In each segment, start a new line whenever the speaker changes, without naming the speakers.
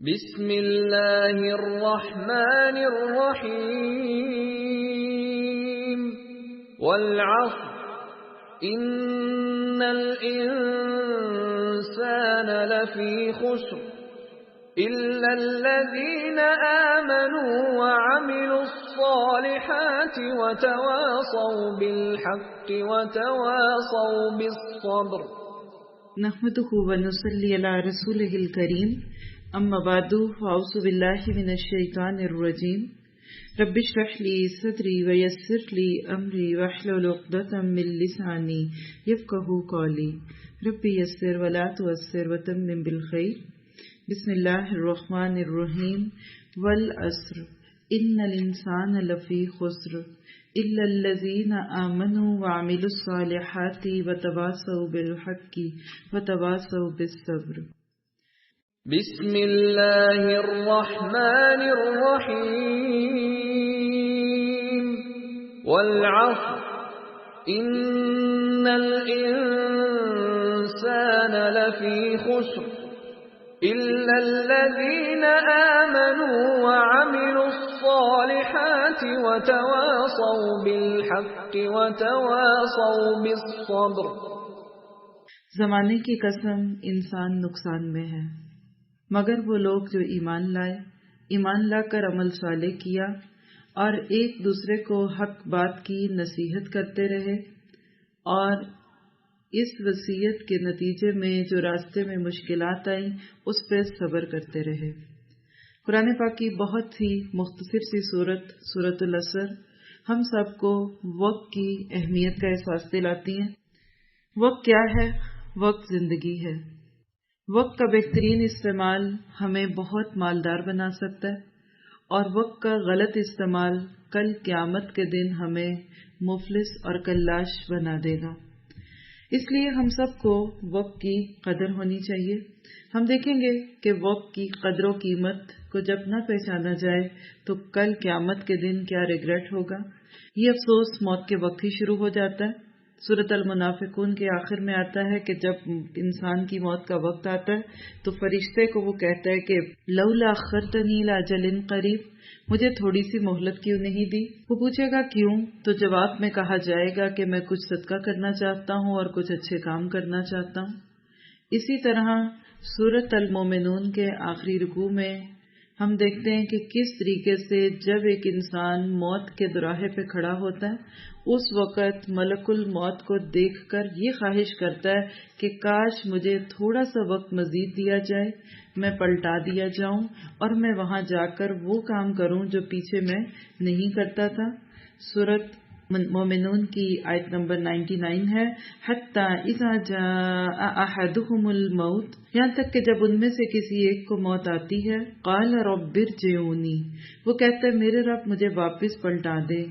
بسم اللہ الرحمن الرحیم والعصر ان الانسان لفی خسر الا الذین آمنوا وعملوا الصالحات وتواصوا بالحق وتواصوا بالصبر
نحمده ونصلي على رسوله الكريم اما بعد فاعوذ بالله من الشیطان الرجیم رب اشرح لي صدری ويسر لي امری واحلل عقدة من لسانی یفقهوا قولی رب یسر ولا تعسر وتمم بالخیر بسم اللہ الرحمن الرحیم والعصر ان الانسان لفی خسر الا الذین آمنوا وعملوا الصالحات وتواصوا بالحق وتواصوا بالصبر
بسم اللہ الرحمن الرحیم والعصر ان الانسان لفی خسر الا الذین آمنوا وعملوا الصالحات وتواصوا بالحق وتواصوا بالصبر
زمانے کی قسم انسان نقصان میں ہے مگر وہ لوگ جو ایمان لا کر عمل صالح کیا اور ایک دوسرے کو حق بات کی نصیحت کرتے رہے اور اس وصیت کے نتیجے میں جو راستے میں مشکلات آئیں اس پہ صبر کرتے رہے۔ قرآن پاک کی بہت ہی مختصر سی سورۃ العصر ہم سب کو وقت کی اہمیت کا احساس دلاتی ہیں۔ وقت کیا ہے؟ وقت زندگی ہے۔ وقت کا بہترین استعمال ہمیں بہت مالدار بنا سکتا ہے اور وقت کا غلط استعمال کل قیامت کے دن ہمیں مفلس اور کلاش بنا دے گا۔ اس لیے ہم سب کو وقت کی قدر ہونی چاہیے۔ ہم دیکھیں گے کہ وقت کی قدر و قیمت کو جب نہ پہچانا جائے تو کل قیامت کے دن کیا ریگریٹ ہوگا۔ یہ افسوس موت کے وقت ہی شروع ہو جاتا ہے۔ سورۃ المنافقون کے آخر میں آتا ہے کہ جب انسان کی موت کا وقت آتا ہے تو فرشتے کو وہ کہتا ہے کہ لولا اخرتنی الی اجل قریب، مجھے تھوڑی سی مہلت کیوں نہیں دی؟ وہ پوچھے گا کیوں؟ تو جواب میں کہا جائے گا کہ میں کچھ صدقہ کرنا چاہتا ہوں اور کچھ اچھے کام کرنا چاہتا ہوں۔ اسی طرح سورۃ المومنون کے آخری رکوع میں ہم دیکھتے ہیں کہ کس طریقے سے جب ایک انسان موت کے دوراہے پہ کھڑا ہوتا ہے اس وقت ملک الموت کو دیکھ کر یہ خواہش کرتا ہے کہ کاش مجھے تھوڑا سا وقت مزید دیا جائے، میں پلٹا دیا جاؤں اور میں وہاں جا کر وہ کام کروں جو پیچھے میں نہیں کرتا تھا۔ سورۃ مومنون کی آیت نمبر 99 ہے حتی اذا جاء احدهم الموت، یہاں تک کہ جب ان میں سے کسی ایک کو موت آتی ہے قال رب ارجعونی، وہ کہتا ہے میرے رب مجھے واپس پلٹا دے۔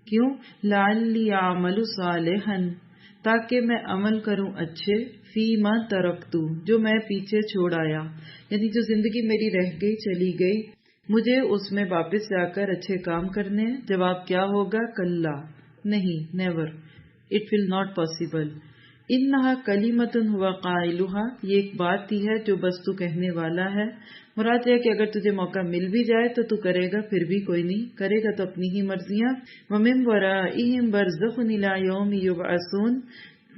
کیوں؟ لعلی اعمل صالحا، تاکہ میں عمل کروں اچھے، فیما ترکتو، جو میں پیچھے چھوڑ آیا، یعنی جو زندگی میری رہ گئی چلی گئی مجھے اس میں واپس جا کر اچھے کام کرنے ہیں۔ جواب کیا ہوگا؟ کلا، نہیں، never, it will not possible. انہا کلمۃ ہو قائلھا، یہ ایک بات ہی ہے جو بس تو کہنے والا ہے۔ مراد ہے کہ اگر تجھے موقع مل بھی جائے تو تو کرے گا، پھر بھی کوئی نہیں کرے گا، تو اپنی ہی مرضیاں۔ ومن ورائہم برزخ الی یوم یبعثون،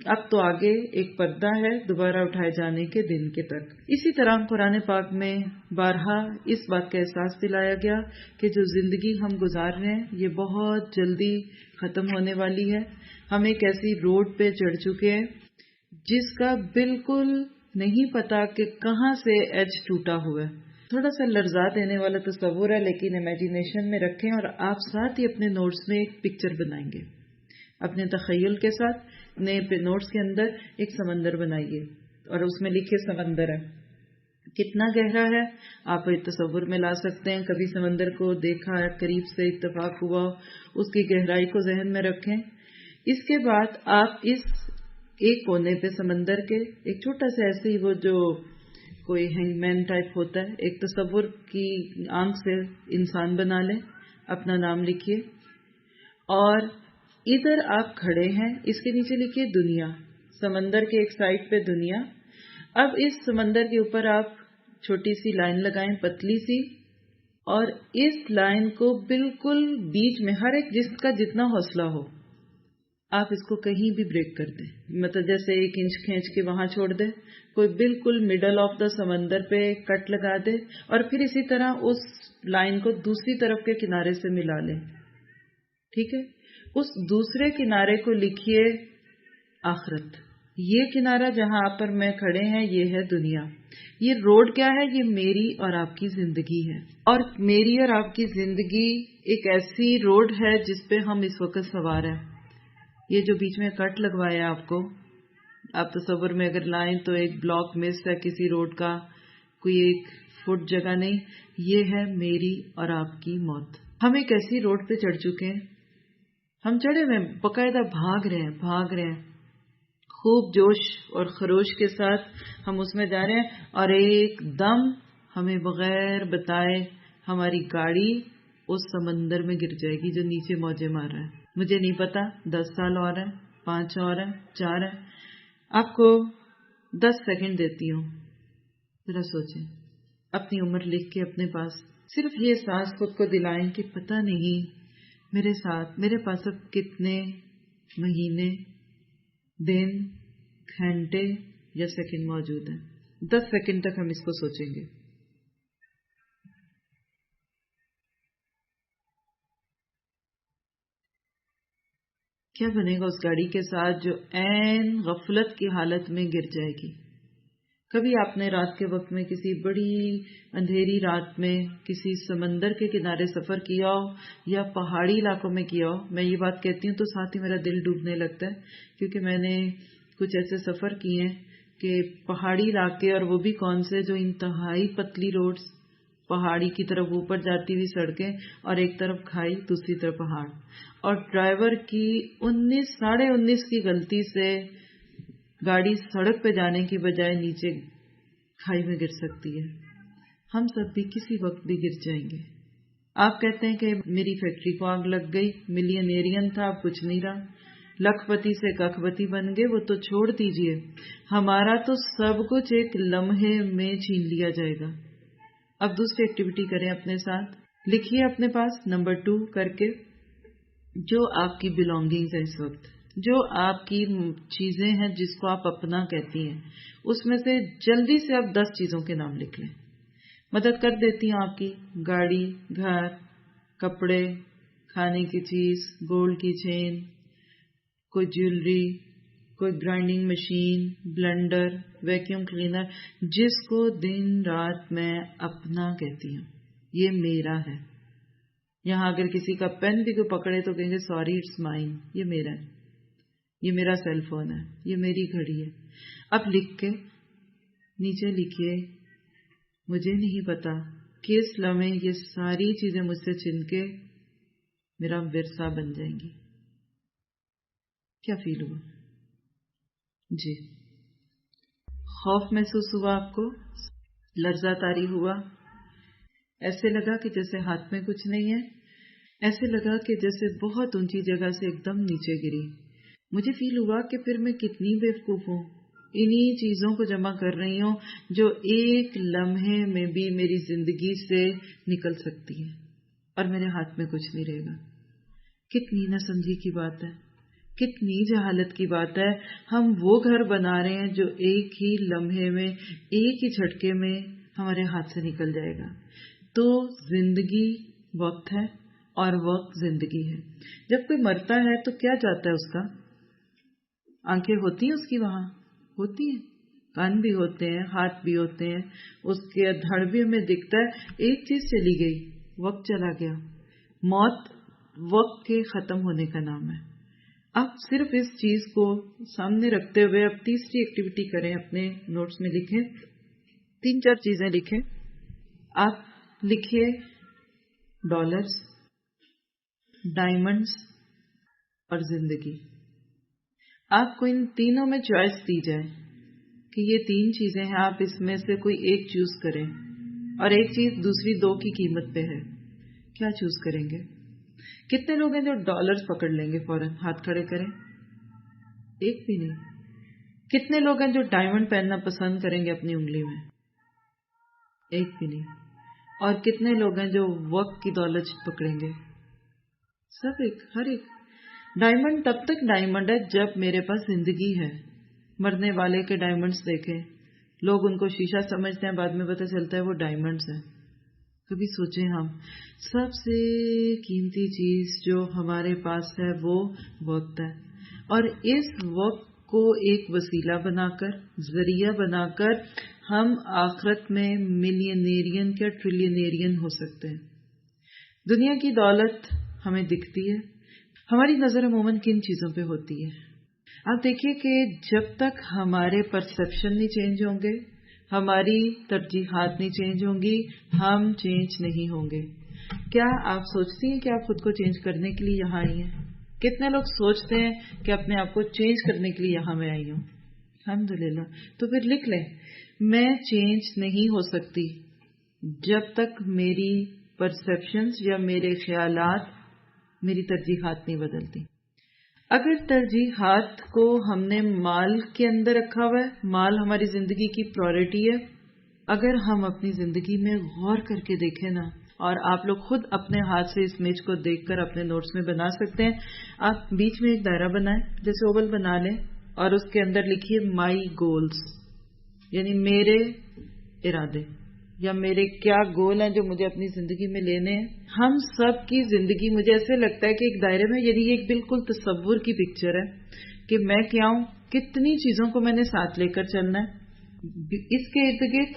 اب تو آگے ایک پردہ ہے دوبارہ اٹھائے جانے کے دن کے تک۔ اسی طرح قرآن پاک میں بارہا اس بات کا احساس دلایا گیا کہ جو زندگی ہم گزار رہے ہیں یہ بہت جلدی ختم ہونے والی ہے۔ ہم ایک ایسی روڈ پہ چڑھ چکے ہیں جس کا بالکل نہیں پتا کہ کہاں سے ایج ٹوٹا ہوا ہے۔ تھوڑا سا لرزا دینے والا تصور ہے لیکن امیجینیشن میں رکھیں اور آپ ساتھ ہی اپنے نوٹس میں ایک پکچر بنائیں گے، اپنے تخیل کے ساتھ اپنے نوٹس کے اندر ایک سمندر بنائیے اور اس میں لکھے سمندر ہے، کتنا گہرا ہے آپ تصور میں لا سکتے ہیں۔ کبھی سمندر کو دیکھا ہے، قریب سے اتفاق ہوا، اس کی گہرائی کو ذہن میں رکھیں۔ اس کے بعد آپ اس ایک کونے پہ سمندر کے ایک چھوٹا سا ایسے ہی وہ جو کوئی ہینگ مین ٹائپ ہوتا ہے، ایک تصور کی آنکھ سے انسان بنا لیں، اپنا نام لکھیے اور ادھر آپ کھڑے ہیں، اس کے نیچے لکھیے دنیا، سمندر کے ایک سائڈ پہ دنیا۔ اب اس سمندر کے اوپر آپ چھوٹی سی لائن لگائیں پتلی سی، اور اس لائن کو بالکل بیچ میں، ہر ایک جس کا جتنا حوصلہ ہو آپ اس کو کہیں بھی بریک کر دیں، مطلب جیسے 1 انچ کھینچ کے وہاں چھوڑ دیں، کوئی بالکل مڈل آف دا سمندر پہ کٹ لگا دے، اور پھر اسی طرح اس لائن کو دوسری طرف کے کنارے سے ملا لیں. ٹھیک ہے، اس دوسرے کنارے کو لکھیے آخرت. یہ کنارہ جہاں آپ پر میں کھڑے ہیں یہ ہے دنیا. یہ روڈ کیا ہے؟ یہ میری اور آپ کی زندگی ہے، اور میری اور آپ کی زندگی ایک ایسی روڈ ہے جس پہ ہم اس وقت سوار ہیں. یہ جو بیچ میں کٹ لگوایا آپ تصور میں اگر لائیں تو ایک بلاک مس ہے کسی روڈ کا، کوئی 1 فٹ جگہ نہیں. یہ ہے میری اور آپ کی موت. ہم ایک ایسی روڈ پہ چڑھ چکے ہیں، ہم چڑھے ہوئے باقاعدہ بھاگ رہے ہیں خوب جوش اور خروش کے ساتھ ہم اس میں جا رہے ہیں، اور ایک دم ہمیں بغیر بتائے ہماری گاڑی اس سمندر میں گر جائے گی جو نیچے موجیں مار رہا ہے. مجھے نہیں پتا 10 سال اور ہیں، 5 اور ہیں، 4 ہیں. آپ کو 10 سیکنڈ دیتی ہوں، ذرا سوچیں. اپنی عمر لکھ کے اپنے پاس صرف یہ احساس خود کو دلائیں کہ پتہ نہیں میرے ساتھ میرے پاس اب کتنے مہینے، دن، گھنٹے یا سیکنڈ موجود ہیں. 10 سیکنڈ تک ہم اس کو سوچیں گے. کیا بنے گا اس گاڑی کے ساتھ جو عین غفلت کی حالت میں گر جائے گی؟ کبھی آپ نے رات کے وقت میں کسی بڑی اندھیری رات میں کسی سمندر کے کنارے سفر کیا ہو یا پہاڑی علاقوں میں کیا ہو؟ میں یہ بات کہتی ہوں تو ساتھ ہی میرا دل ڈوبنے لگتا ہے، کیونکہ میں نے کچھ ایسے سفر کیے ہیں کہ پہاڑی علاقے، اور وہ بھی کون سے، جو انتہائی پتلی روڈز، پہاڑی کی طرف اوپر جاتی ہوئی سڑکیں، اور ایک طرف کھائی دوسری طرف پہاڑ، اور ڈرائیور کی 19 کی غلطی سے گاڑی سڑک پہ جانے کی بجائے نیچے کھائی میں گر سکتی ہے. ہم سب بھی کسی وقت بھی گر جائیں گے. آپ کہتے ہیں کہ میری فیکٹری کو آگ لگ گئی، ملینیرین تھا اب کچھ نہیں رہا، لکھ پتی سے ککھ پتی بن گئے، وہ تو چھوڑ دیجئے، ہمارا تو سب کچھ ایک لمحے میں چھین لیا جائے گا. اب دوسری ایکٹیویٹی کریں اپنے ساتھ. لکھیے اپنے پاس نمبر 2 کر کے جو آپ کی بلانگنگز ہے، اس وقت جو آپ کی چیزیں ہیں جس کو آپ اپنا کہتی ہیں، اس میں سے جلدی سے آپ 10 چیزوں کے نام لکھ لیں. مدد کر دیتی ہوں آپ کی. گاڑی، گھر، کپڑے، کھانے کی چیز، گولڈ کی چین، کوئی جیولری، کوئی grinding machine, blender, vacuum cleaner, جس کو دن رات میں اپنا کہتی ہوں. یہ میرا ہے. یہاں اگر کسی کا پین بھی کوئی پکڑے تو کہیں گے سوری اٹس مائن، یہ میرا ہے. یہ میرا سیل فون ہے، یہ میری گھڑی ہے. اب لکھ کے نیچے لکھیے مجھے نہیں پتا کس لمحے یہ ساری چیزیں مجھ سے چھن کے میرا ورثہ بن جائیں گی. کیا فیل ہوا؟ جی، خوف محسوس ہوا آپ کو؟ لرزہ طاری ہوا؟ ایسے لگا کہ جیسے ہاتھ میں کچھ نہیں ہے؟ ایسے لگا کہ جیسے بہت اونچی جگہ سے ایک دم نیچے گری؟ مجھے فیل ہوا کہ پھر میں کتنی بیوقوف ہوں، انہی چیزوں کو جمع کر رہی ہوں جو ایک لمحے میں بھی میری زندگی سے نکل سکتی ہے اور میرے ہاتھ میں کچھ نہیں رہے گا. کتنی نہ سمجھی کی بات ہے، کتنی جہالت کی بات ہے. ہم وہ گھر بنا رہے ہیں جو ایک ہی لمحے میں، ایک ہی جھٹکے میں ہمارے ہاتھ سے نکل جائے گا. تو زندگی وقت ہے اور وقت زندگی ہے. جب کوئی مرتا ہے تو کیا جاتا ہے اس کا؟ آنکھیں ہوتی ہیں اس کی، وہاں ہوتی ہیں، کان بھی ہوتے ہیں، ہاتھ بھی ہوتے ہیں، اس کے دھڑ بھی ہمیں دکھتا ہے. ایک چیز چلی گئی، وقت چلا گیا. موت وقت کے ختم ہونے کا نام ہے. آپ صرف اس چیز کو سامنے رکھتے ہوئے اب تیسری ایکٹیویٹی کریں. اپنے نوٹس میں لکھیں 3-4 چیزیں لکھیں. آپ لکھیے ڈالرز، ڈائمنڈز اور زندگی. آپ کو ان تینوں میں چوائس دی جائے کہ یہ 3 چیزیں ہیں، آپ اس میں سے کوئی ایک چوز کریں اور ایک چیز دوسری 2 کی قیمت پہ ہے. کیا چوز کریں گے؟ کتنے لوگ ہیں جو ڈالرز پکڑ لیں گے فوراً؟ ہاتھ کھڑے کریں. ایک بھی نہیں. کتنے لوگ ہیں جو ڈائمنڈ پہننا پسند کریں گے اپنی انگلی میں؟ ایک بھی نہیں. اور کتنے لوگ ہیں جو وقت کی دولت پکڑیں گے؟ سب ایک، ہر ایک. ڈائمنڈ تب تک ڈائمنڈ ہے جب میرے پاس زندگی ہے. مرنے والے کے ڈائمنڈز دیکھیں، لوگ ان کو شیشہ سمجھتے ہیں، بعد میں پتہ چلتا ہے وہ ڈائمنڈز ہیں. کبھی سوچیں ہم سب سے قیمتی چیز جو ہمارے پاس ہے وہ وقت ہے، اور اس وقت کو ایک وسیلہ بنا کر، ذریعہ بنا کر ہم آخرت میں ملینیرین یا ٹریلینیرین ہو سکتے ہیں. دنیا کی دولت ہمیں دکھتی ہے، ہماری نظر عموماً کن چیزوں پہ ہوتی ہے؟ آپ دیکھیے کہ جب تک ہمارے پرسیپشن نہیں چینج ہوں گے، ہماری ترجیحات نہیں چینج ہوں گی، ہم چینج نہیں ہوں گے. کیا آپ سوچتی ہیں کہ آپ خود کو چینج کرنے کے لیے یہاں آئی ہیں؟ کتنے لوگ سوچتے ہیں کہ اپنے آپ کو چینج کرنے کے لیے یہاں میں آئی ہوں؟ الحمدللہ. تو پھر لکھ لیں، میں چینج نہیں ہو سکتی جب تک میری پرسیپشنز یا میرے خیالات، میری ترجیحات نہیں بدلتی. اگر ترجیحات کو ہم نے مال کے اندر رکھا ہوا ہے، مال ہماری زندگی کی پرائورٹی ہے، اگر ہم اپنی زندگی میں غور کر کے دیکھیں نا، اور آپ لوگ خود اپنے ہاتھ سے اس امیج کو دیکھ کر اپنے نوٹس میں بنا سکتے ہیں. آپ بیچ میں ایک دائرہ بنائیں، جیسے اوول بنا لیں، اور اس کے اندر لکھیے مائی گولز، یعنی میرے ارادے یا میرے کیا گول ہیں جو مجھے اپنی زندگی میں لینے ہیں. ہم سب کی زندگی، مجھے ایسے لگتا ہے کہ ایک دائرے میں، یعنی ایک بالکل تصور کی پکچر ہے کہ میں کیا ہوں، کتنی چیزوں کو میں نے ساتھ لے کر چلنا ہے. اس کے ارد گرد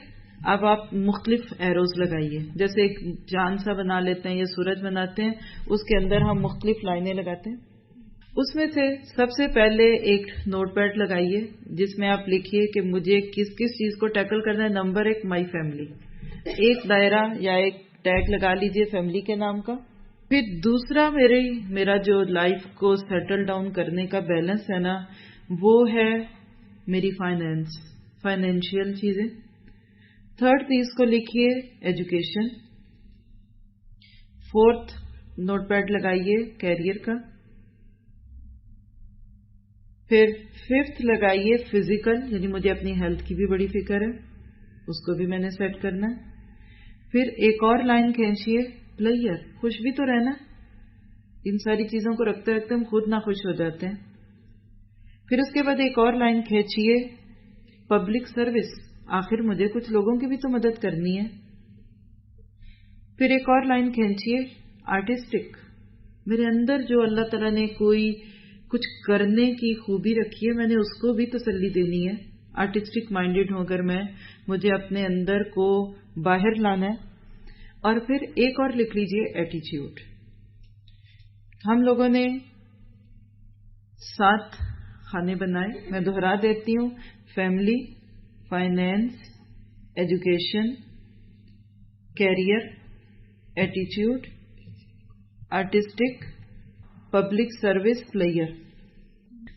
اب آپ مختلف ایروز لگائیے، جیسے ایک چاند سا بنا لیتے ہیں یا سورج بناتے ہیں، اس کے اندر ہم مختلف لائنیں لگاتے ہیں. اس میں سے سب سے پہلے ایک نوٹ پیڈ لگائیے جس میں آپ لکھیے کہ مجھے کس کس چیز کو ٹیکل کرنا ہے. نمبر 1 مائی فیملی، ایک دائرہ یا ایک ٹیگ لگا لیجئے فیملی کے نام کا. پھر دوسرا میرا جو لائف کو سیٹل ڈاؤن کرنے کا بیلنس ہے نا، وہ ہے میری فائنینشیل چیزیں. تھرڈ چیز کو لکھیے ایجوکیشن. فورتھ نوٹ پیڈ لگائیے کیریئر کا. پھر ففتھ لگائیے فزیکل، یعنی مجھے اپنی ہیلتھ کی بھی بڑی فکر ہے، اس کو بھی میں نے سیٹ کرنا ہے. پھر ایک اور لائن کھینچیے پلیئر، خوش بھی تو رہنا. ان ساری چیزوں کو رکھتے رکھتے ہم خود ناخوش ہو جاتے ہیں. پھر اس کے بعد ایک اور لائن کھینچیے پبلک سروس، آخر مجھے کچھ لوگوں کی بھی تو مدد کرنی ہے. پھر ایک اور لائن کھینچیے آرٹسٹک، میرے اندر جو اللہ تعالیٰ نے کوئی کچھ کرنے کی خوبی رکھی ہے، میں نے اس کو بھی تسلی دینی ہے. آرٹسٹک مائنڈیڈ ہو کر مجھے اپنے اندر کو باہر لانا ہے. اور پھر ایک اور لکھ لیجئے ایٹیچیوڈ. ہم لوگوں نے 7 خانے بنائے، میں دہرا دیتی ہوں: فیملی، فائنینس، ایجوکیشن، کیریئر، ایٹیچیوڈ، آرٹسٹک، پبلک سروس، پلیئر.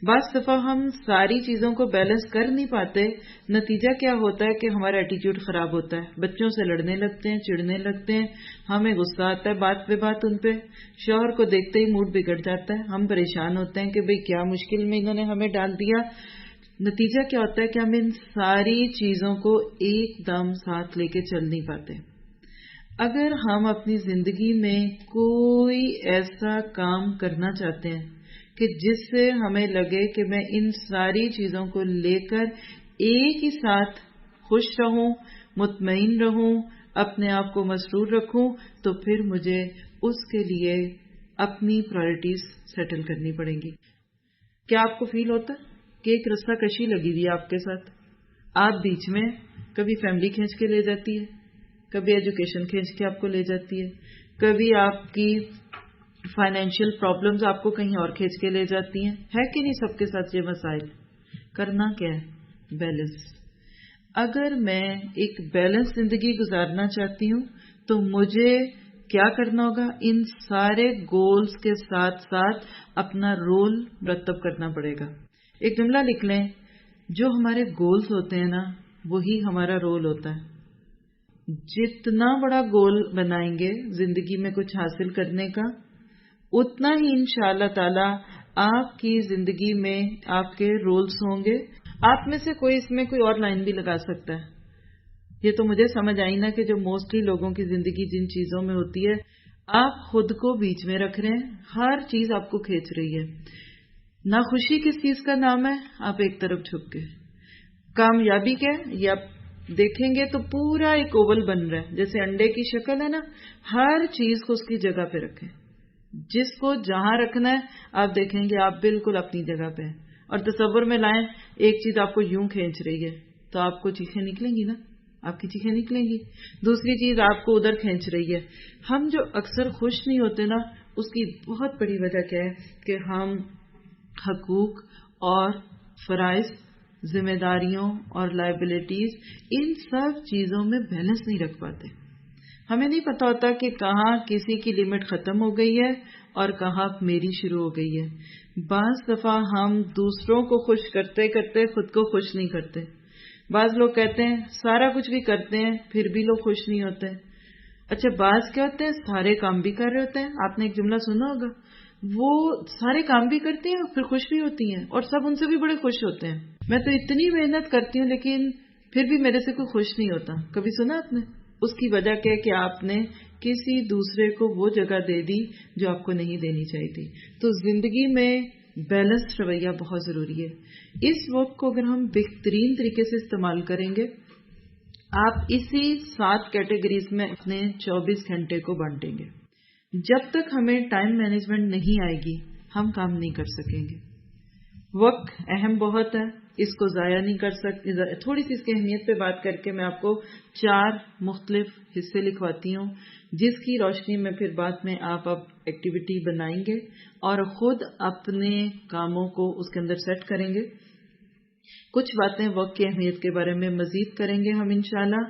بعض دفعہ ہم ساری چیزوں کو بیلنس کر نہیں پاتے. نتیجہ کیا ہوتا ہے کہ ہمارا ایٹیٹیوڈ خراب ہوتا ہے، بچوں سے لڑنے لگتے ہیں، چڑنے لگتے ہیں، ہمیں غصہ آتا ہے بات پہ بات ان پہ، شوہر کو دیکھتے ہی موڈ بگڑ جاتا ہے، ہم پریشان ہوتے ہیں کہ بھئی کیا مشکل میں انہوں نے ہمیں ڈال دیا. نتیجہ کیا ہوتا ہے کہ ہم ان ساری چیزوں کو ایک دم ساتھ لے کے چل نہیں پاتے. اگر ہم اپنی زندگی میں کوئی ایسا کام کرنا چاہتے ہیں کہ جس سے ہمیں لگے کہ میں ان ساری چیزوں کو لے کر ایک ہی ساتھ خوش رہوں، مطمئن رہوں، اپنے آپ کو مسرور رکھوں، تو پھر مجھے اس کے لیے اپنی پرائرٹیز سیٹل کرنی پڑیں گی. کیا آپ کو فیل ہوتا ہے کہ ایک رستہ کشی لگی ہوئی ہے آپ کے ساتھ؟ آپ بیچ میں کبھی فیملی کھینچ کے لے جاتی ہے، کبھی ایجوکیشن کھینچ کے آپ کو لے جاتی ہے، کبھی آپ کی فائنینشیل پرابلمز آپ کو کہیں اور کھینچ کے لے جاتی ہیں. ہے کہ نہیں سب کے ساتھ یہ مسائل؟ کرنا کیا ہے؟ بیلنس. اگر میں ایک بیلنس زندگی گزارنا چاہتی ہوں تو مجھے کیا کرنا ہوگا؟ ان سارے گولز کے ساتھ ساتھ اپنا رول مرتب کرنا پڑے گا. ایک جملہ لکھ لیں: جو ہمارے گولز ہوتے ہیں نا، وہی ہمارا رول ہوتا ہے. جتنا بڑا گول بنائیں گے زندگی میں کچھ حاصل کرنے کا، اتنا ہی انشاءاللہ تعالی آپ کی زندگی میں آپ کے رولز ہوں گے. آپ میں سے کوئی اس میں کوئی اور لائن بھی لگا سکتا ہے. یہ تو مجھے سمجھ آئی نا کہ جو موسٹلی لوگوں کی زندگی جن چیزوں میں ہوتی ہے، آپ خود کو بیچ میں رکھ رہے ہیں، ہر چیز آپ کو کھینچ رہی ہے. نہ خوشی کس چیز کا نام ہے، آپ ایک طرف جھک کے. کامیابی کیا ہے، یہ آپ دیکھیں گے تو پورا ایک اوول بن رہا ہے، جیسے انڈے کی شکل ہے نا. ہر چیز کو اس کی جگہ پہ رکھیں، جس کو جہاں رکھنا ہے آپ دیکھیں گے آپ بالکل اپنی جگہ پہ ہیں. اور تصور میں لائیں ایک چیز آپ کو یوں کھینچ رہی ہے تو آپ کو چیخیں نکلیں گی نا، آپ کی چیخیں نکلیں گی. دوسری چیز آپ کو ادھر کھینچ رہی ہے. ہم جو اکثر خوش نہیں ہوتے نا، اس کی بہت بڑی وجہ کیا ہے کہ ہم حقوق اور فرائض، ذمہ داریوں اور لائبلٹیز، ان سب چیزوں میں بیلنس نہیں رکھ پاتے. ہمیں نہیں پتا ہوتا کہ کہاں کسی کی لمٹ ختم ہو گئی ہے اور کہاں میری شروع ہو گئی ہے. بعض دفعہ ہم دوسروں کو خوش کرتے کرتے خود کو خوش نہیں کرتے. بعض لوگ کہتے ہیں سارا کچھ بھی کرتے ہیں پھر بھی لوگ خوش نہیں ہوتے. اچھا بعض کیا ہوتے ہیں سارے کام بھی کر رہے ہوتے ہیں. آپ نے ایک جملہ سنا ہوگا، وہ سارے کام بھی کرتے ہیں اور پھر خوش بھی ہوتی ہیں اور سب ان سے بھی بڑے خوش ہوتے ہیں. میں تو اتنی محنت کرتی ہوں لیکن پھر بھی میرے سے کوئی خوش نہیں ہوتا. کبھی سنا آپ نے؟ اس کی وجہ کیا ہے کہ آپ نے کسی دوسرے کو وہ جگہ دے دی جو آپ کو نہیں دینی چاہیے تھی. تو زندگی میں بیلنس رویہ بہت ضروری ہے. اس وقت کو اگر ہم بہترین طریقے سے استعمال کریں گے، آپ اسی 7 کیٹیگریز میں اپنے 24 گھنٹے کو بانٹیں گے. جب تک ہمیں ٹائم مینجمنٹ نہیں آئے گی ہم کام نہیں کر سکیں گے. وقت اہم بہت ہے، اس کو ضائع نہیں کر سکتے. تھوڑی سی اس کی اہمیت پہ بات کر کے میں آپ کو 4 مختلف حصے لکھواتی ہوں، جس کی روشنی میں پھر بعد میں آپ اب ایکٹیویٹی بنائیں گے اور خود اپنے کاموں کو اس کے اندر سیٹ کریں گے. کچھ باتیں وقت کی اہمیت کے بارے میں مزید کریں گے ہم انشاءاللہ.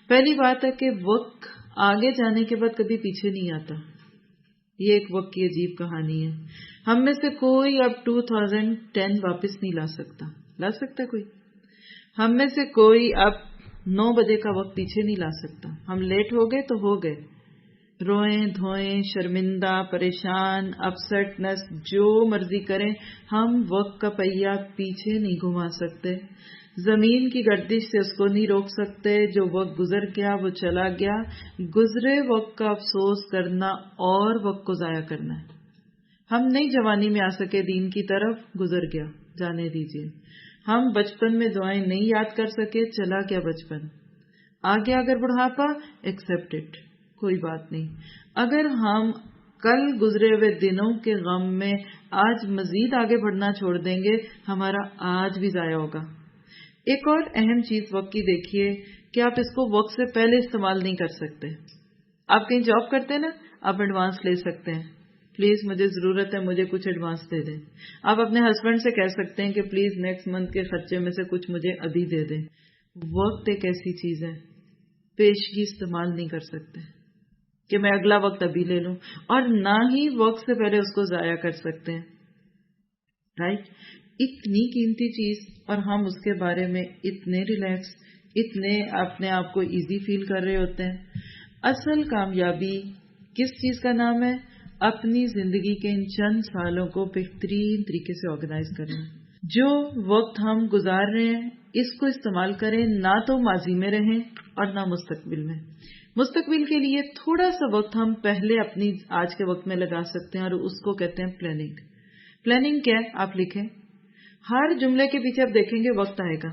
پہلی بات ہے کہ وقت آگے جانے کے بعد کبھی پیچھے نہیں آتا. یہ ایک وقت کی عجیب کہانی ہے. ہم میں سے کوئی اب 2010 واپس نہیں لا سکتا. لا سکتا کوئی؟ ہم میں سے کوئی اب 9 بجے کا وقت پیچھے نہیں لا سکتا. ہم لیٹ ہو گئے تو ہو گئے. روئیں دھوئیں، شرمندہ، پریشان، اپسٹنس، جو مرضی کریں، ہم وقت کا پہیہ پیچھے نہیں گھما سکتے. زمین کی گردش سے اس کو نہیں روک سکتے. جو وقت گزر گیا وہ چلا گیا. گزرے وقت کا افسوس کرنا اور وقت کو ضائع کرنا ہے. ہم نئی جوانی میں آ سکے دین کی طرف، گزر گیا، جانے دیجئے. ہم بچپن میں دعائیں نہیں یاد کر سکے، چلا گیا بچپن. آگے اگر بڑھاپا، ایکسپٹ اٹ، کوئی بات نہیں. اگر ہم کل گزرے ہوئے دنوں کے غم میں آج مزید آگے بڑھنا چھوڑ دیں گے، ہمارا آج بھی ضائع ہوگا. ایک اور اہم چیز وقت کی دیکھیے کہ آپ اس کو وقت سے پہلے استعمال نہیں کر سکتے. آپ کہیں جاب کرتے ہیں نا، آپ ایڈوانس لے سکتے ہیں، پلیز مجھے ضرورت ہے، مجھے کچھ ایڈوانس دے دیں. آپ اپنے ہسبینڈ سے کہہ سکتے ہیں کہ پلیز نیکسٹ منتھ کے خرچے میں سے کچھ مجھے ابھی دے دیں. وقت ایک ایسی چیز ہے، پیشگی استعمال نہیں کر سکتے کہ میں اگلا وقت ابھی لے لوں، اور نہ ہی وقت سے پہلے اس کو ضائع کر سکتے ہیں. رائٹ؟ اتنی قیمتی چیز اور ہم اس کے بارے میں اتنے ریلیکس، اتنے اپنے آپ کو ایزی فیل کر رہے ہوتے ہیں. اصل کامیابی کس چیز کا نام ہے؟ اپنی زندگی کے ان چند سالوں کو بہترین طریقے سے آرگنائز کرنا. جو وقت ہم گزار رہے ہیں اس کو استعمال کریں، نہ تو ماضی میں رہیں اور نہ مستقبل میں. مستقبل کے لیے تھوڑا سا وقت ہم پہلے اپنی آج کے وقت میں لگا سکتے ہیں اور اس کو کہتے ہیں پلاننگ. پلاننگ کیا ہے؟ آپ لکھیں. ہر جملے کے پیچھے آپ دیکھیں گے وقت آئے گا.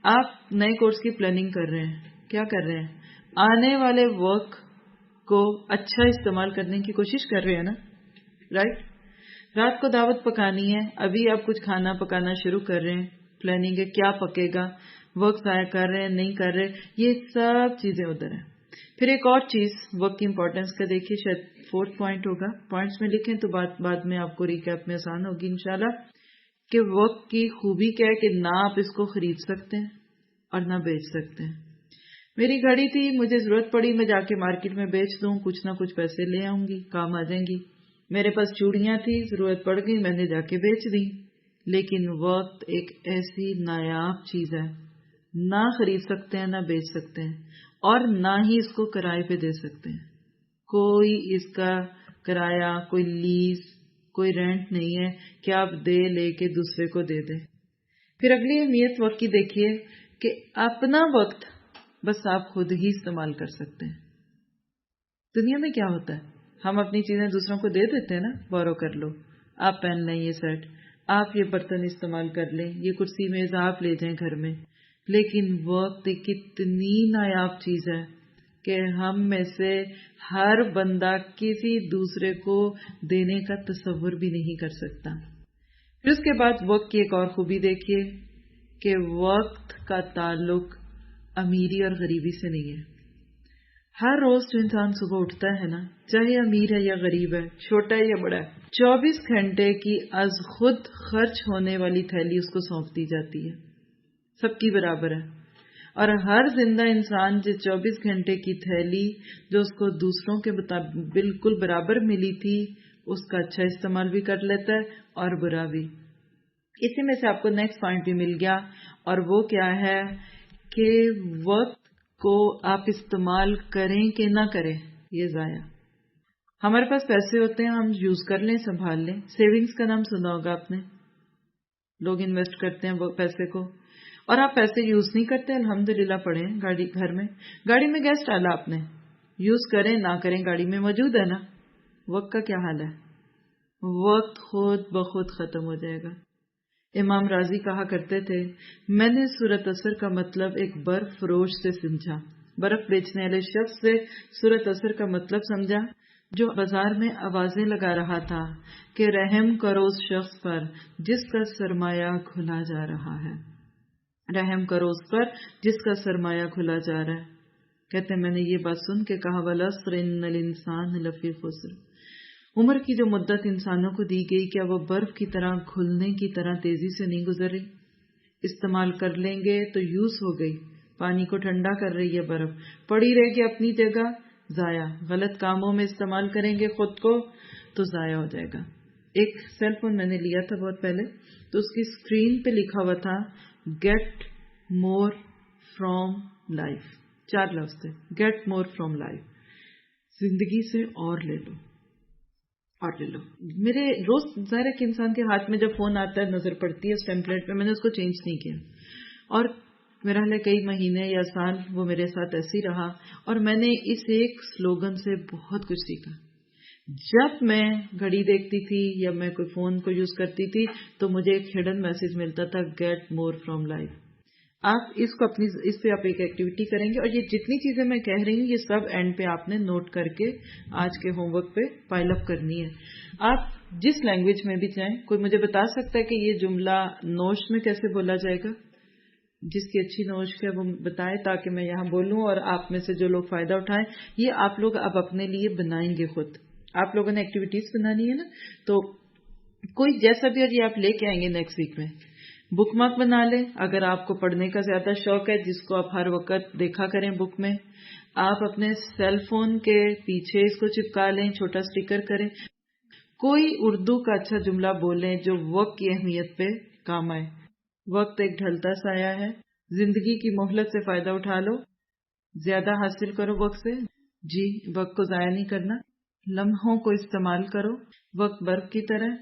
آپ نئے کورس کی پلاننگ کر رہے ہیں، کیا کر رہے ہیں؟ آنے والے وقت کو اچھا استعمال کرنے کی کوشش کر رہے ہیں نا. رائٹ؟ رات کو دعوت پکانی ہے، ابھی آپ کچھ کھانا پکانا شروع کر رہے ہیں، پلاننگ ہے کیا پکے گا. وقت ضائع کر رہے ہیں، نہیں کر رہے، یہ سب چیزیں ادھر ہیں. پھر ایک اور چیز وقت کی امپورٹنس کا دیکھیے، شاید 4 پوائنٹ ہوگا، پوائنٹس میں لکھیں تو بعد میں آپ کو ریکیپ میں آسان ہوگی انشاءاللہ. کہ وقت کی خوبی کیا ہے کہ نہ آپ اس کو خرید سکتے ہیں اور نہ بیچ سکتے ہیں. میری گھڑی تھی، مجھے ضرورت پڑی میں جا کے مارکیٹ میں بیچ دوں، کچھ نہ کچھ پیسے لے آؤں گی، کام آ جائیں گی. میرے پاس چوڑیاں تھی، ضرورت پڑ گئی، میں نے جا کے بیچ دی. لیکن وقت ایک ایسی نایاب چیز ہے، نہ خرید سکتے ہیں نہ بیچ سکتے ہیں اور نہ ہی اس کو کرائے پہ دے سکتے ہیں. کوئی اس کا کرایہ، کوئی لیز، کوئی رینٹ نہیں ہے کہ آپ دے لے کے دوسرے کو دے دیں. پھر اگلی اہمیت وقت کی دیکھیے کہ اپنا وقت بس آپ خود ہی استعمال کر سکتے ہیں. دنیا میں کیا ہوتا ہے، ہم اپنی چیزیں دوسروں کو دے دیتے ہیں نا، بورو کر لو، آپ پہن لیں یہ سیٹ، آپ یہ برتن استعمال کر لیں، یہ کرسی میز آپ لے جائیں گھر میں. لیکن وقت ایک اتنی نایاب چیز ہے کہ ہم میں سے ہر بندہ کسی دوسرے کو دینے کا تصور بھی نہیں کر سکتا. پھر اس کے بعد وقت کی ایک اور خوبی دیکھیے کہ وقت کا تعلق امیری اور غریبی سے نہیں ہے. ہر روز جو انسان صبح اٹھتا ہے نا، چاہے امیر ہے یا غریب ہے، چھوٹا ہے یا بڑا ہے، 24 گھنٹے کی از خود خرچ ہونے والی تھیلی اس کو سونپ دی جاتی ہے، سب کی برابر ہے. اور ہر زندہ انسان جو 24 گھنٹے کی تھیلی جو اس کو دوسروں کے بالکل برابر ملی تھی، اس کا اچھا استعمال بھی کر لیتا ہے اور برا بھی. اسی میں سے آپ کو نیکسٹ پوائنٹ بھی مل گیا، اور وہ کیا ہے کہ وقت کو آپ استعمال کریں کہ نہ کریں، یہ ضائع. ہمارے پاس پیسے ہوتے ہیں، ہم یوز کر لیں، سنبھال لیں. سیونگز کا نام سنا ہوگا آپ نے، لوگ انویسٹ کرتے ہیں وہ پیسے کو، اور آپ پیسے یوز نہیں کرتے، الحمدللہ پڑے ہیں گاڑی گھر میں، گاڑی میں گیس ڈالا آپ نے، یوز کریں نہ کریں گاڑی میں موجود ہے نا. وقت کا کیا حال ہے؟ وقت خود بخود ختم ہو جائے گا. امام راضی کہا کرتے تھے، میں نے سورۃ عصر کا مطلب ایک برف فروش سے سمجھا، برف بیچنے والے شخص سے سورۃ عصر کا مطلب سمجھا جو بازار میں آوازیں لگا رہا تھا کہ رحم کرو اس شخص پر جس کا سرمایہ کھلا جا رہا ہے، رحم کرو اس پر جس کا سرمایہ کھلا جا رہا ہے. کہتے ہیں میں نے یہ بات سن کے کہا وَالْعَصْرِ إِنَّ الْإِنسَانَ لَفِي خُسْرٍ. عمر کی جو مدت انسانوں کو دی گئی، کیا وہ برف کی طرح گھلنے کی طرح تیزی سے نہیں گزر رہی؟ استعمال کر لیں گے تو یوز ہو گئی، پانی کو ٹھنڈا کر رہی ہے برف، پڑی رہے گی اپنی جگہ، ضائع. غلط کاموں میں استعمال کریں گے خود کو تو ضائع ہو جائے گا. ایک سیل فون میں نے لیا تھا بہت پہلے، تو اس کی اسکرین پہ لکھا ہوا تھا گیٹ مور فرام لائف. 4 لفظ تھے، گیٹ مور فرام لائف، زندگی سے اور لے لو اور لے لو. میرے روز ظاہر ہے کہ انسان کے ہاتھ میں جب فون آتا ہے نظر پڑتی ہے اس ٹیمپلیٹ پہ، میں نے اس کو چینج نہیں کیا، اور میرا حال ہے کئی مہینے یا سال وہ میرے ساتھ ایسے ہی رہا، اور میں نے اس ایک سلوگن سے بہت کچھ سیکھا. جب میں گھڑی دیکھتی تھی یا میں کوئی فون کو یوز کرتی تھی تو مجھے ایک ہڈن میسج ملتا تھا، گیٹ مور فرام لائف. آپ اس کو اس پہ آپ ایک ایکٹیویٹی کریں گے، اور یہ جتنی چیزیں میں کہہ رہی ہوں یہ سب اینڈ پہ آپ نے نوٹ کر کے آج کے ہوم ورک پہ پائل اپ کرنی ہے. آپ جس لینگویج میں بھی چاہیں، کوئی مجھے بتا سکتا ہے کہ یہ جملہ نوش میں کیسے بولا جائے گا؟ جس کی اچھی نوش ہے وہ بتائے تاکہ میں یہاں بولوں اور آپ میں سے جو لوگ فائدہ اٹھائیں. یہ آپ لوگ اب اپنے لیے بنائیں گے خود. آپ لوگوں نے ایکٹیویٹیز بنانی ہے نا، تو کوئی جیسا بھی، اور یہ آپ لے کے آئیں گے نیکسٹ ویک میں. بک مارک بنا لیں اگر آپ کو پڑھنے کا زیادہ شوق ہے، جس کو آپ ہر وقت دیکھا کریں بک میں. آپ اپنے سیل فون کے پیچھے اس کو چپکا لیں، چھوٹا اسٹیکر کریں. کوئی اردو کا اچھا جملہ بولیں جو وقت کی اہمیت پہ کام آئے. وقت ایک ڈھلتا سایہ ہے، زندگی کی مہلت سے فائدہ اٹھا لو، زیادہ حاصل کرو وقت سے. جی، وقت کو ضائع نہیں کرنا، لمحوں کو استعمال کرو. وقت برف کی طرح،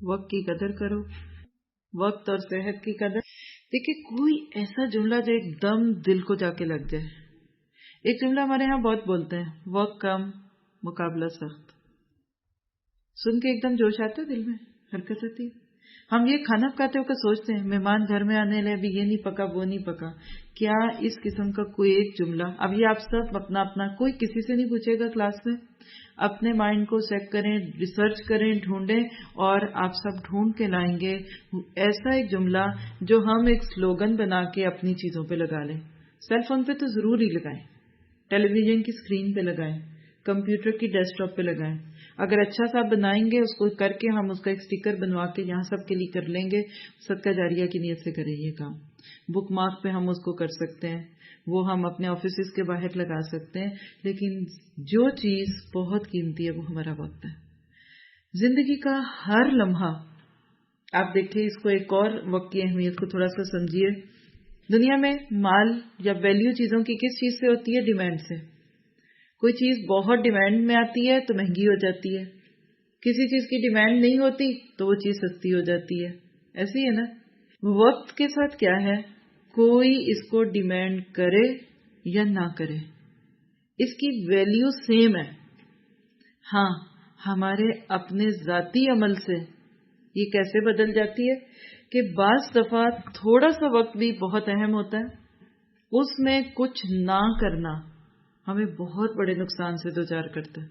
وقت کی قدر کرو، وقت اور صحت کی قدر. دیکھیں کوئی ایسا جملہ جو ایک دم دل کو جا کے لگ جائے. ایک جملہ ہمارے ہاں بہت بولتے ہیں، وقت کم مقابلہ سخت. سن کے ایک دم جوش آتا ہے، دل میں حرکت آتی ہے. ہم یہ کھانا پکاتے ہو کر سوچتے ہیں مہمان گھر میں آنے لے، ابھی یہ نہیں پکا وہ نہیں پکا. کیا اس قسم کا کوئی ایک جملہ، اب یہ آپ سب اپنا اپنا، کوئی کسی سے نہیں پوچھے گا کلاس میں، اپنے مائنڈ کو چیک کریں، ریسرچ کریں، ڈھونڈیں، اور آپ سب ڈھونڈ کے لائیں گے ایسا ایک جملہ جو ہم ایک سلوگن بنا کے اپنی چیزوں پہ لگا لیں. سیل فون پہ تو ضرور ہی لگائیں، ٹیلی ویژن کی اسکرین پہ لگائیں، کمپیوٹر کی ڈیسک ٹاپ پہ لگائیں. اگر اچھا سا بنائیں گے اس کو کر کے ہم اس کا ایک سٹیکر بنوا کے یہاں سب کے لیے کر لیں گے. صدقہ جاریہ کی نیت سے کریں یہ کام. بک مارک پہ ہم اس کو کر سکتے ہیں، وہ ہم اپنے آفیسز کے باہر لگا سکتے ہیں. لیکن جو چیز بہت قیمتی ہے وہ ہمارا وقت ہے. زندگی کا ہر لمحہ آپ دیکھیں، اس کو ایک اور وقت کی اہمیت کو تھوڑا سا سمجھیے. دنیا میں مال یا ویلیو چیزوں کی کس چیز سے ہوتی ہے؟ ڈیمانڈ سے. کوئی چیز بہت ڈیمانڈ میں آتی ہے تو مہنگی ہو جاتی ہے، کسی چیز کی ڈیمانڈ نہیں ہوتی تو وہ چیز سستی ہو جاتی ہے. ایسے ہی ہے نا. وقت کے ساتھ کیا ہے، کوئی اس کو ڈیمانڈ کرے یا نہ کرے، اس کی ویلیو سیم ہے۔ ہاں، ہمارے اپنے ذاتی عمل سے یہ کیسے بدل جاتی ہے کہ بعض دفعہ تھوڑا سا وقت بھی بہت اہم ہوتا ہے، اس میں کچھ نہ کرنا ہمیں بہت بڑے نقصان سے دوچار کرتا ہے،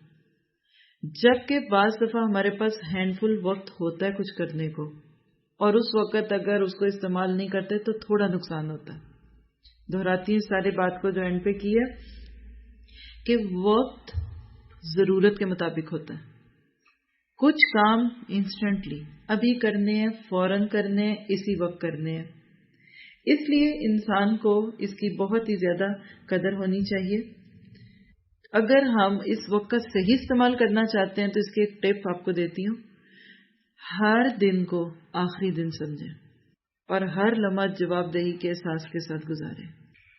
جبکہ بعض دفعہ ہمارے پاس ہینڈ فل وقت ہوتا ہے کچھ کرنے کو، اور اس وقت اگر اس کو استعمال نہیں کرتے تو تھوڑا نقصان ہوتا ہے۔ دہراتی ہیں ساری بات کو جو اینڈ پہ کی ہے کہ وقت ضرورت کے مطابق ہوتا ہے، کچھ کام انسٹنٹلی ابھی کرنے ہیں، فوراً کرنے ہیں، اسی وقت کرنے ہیں، اس لیے انسان کو اس کی بہت ہی زیادہ قدر ہونی چاہیے۔ اگر ہم اس وقت کا صحیح استعمال کرنا چاہتے ہیں تو اس کی ایک ٹپ آپ کو دیتی ہوں، ہر دن کو آخری دن سمجھیں اور ہر لمحہ جواب دہی کے احساس کے ساتھ گزاریں۔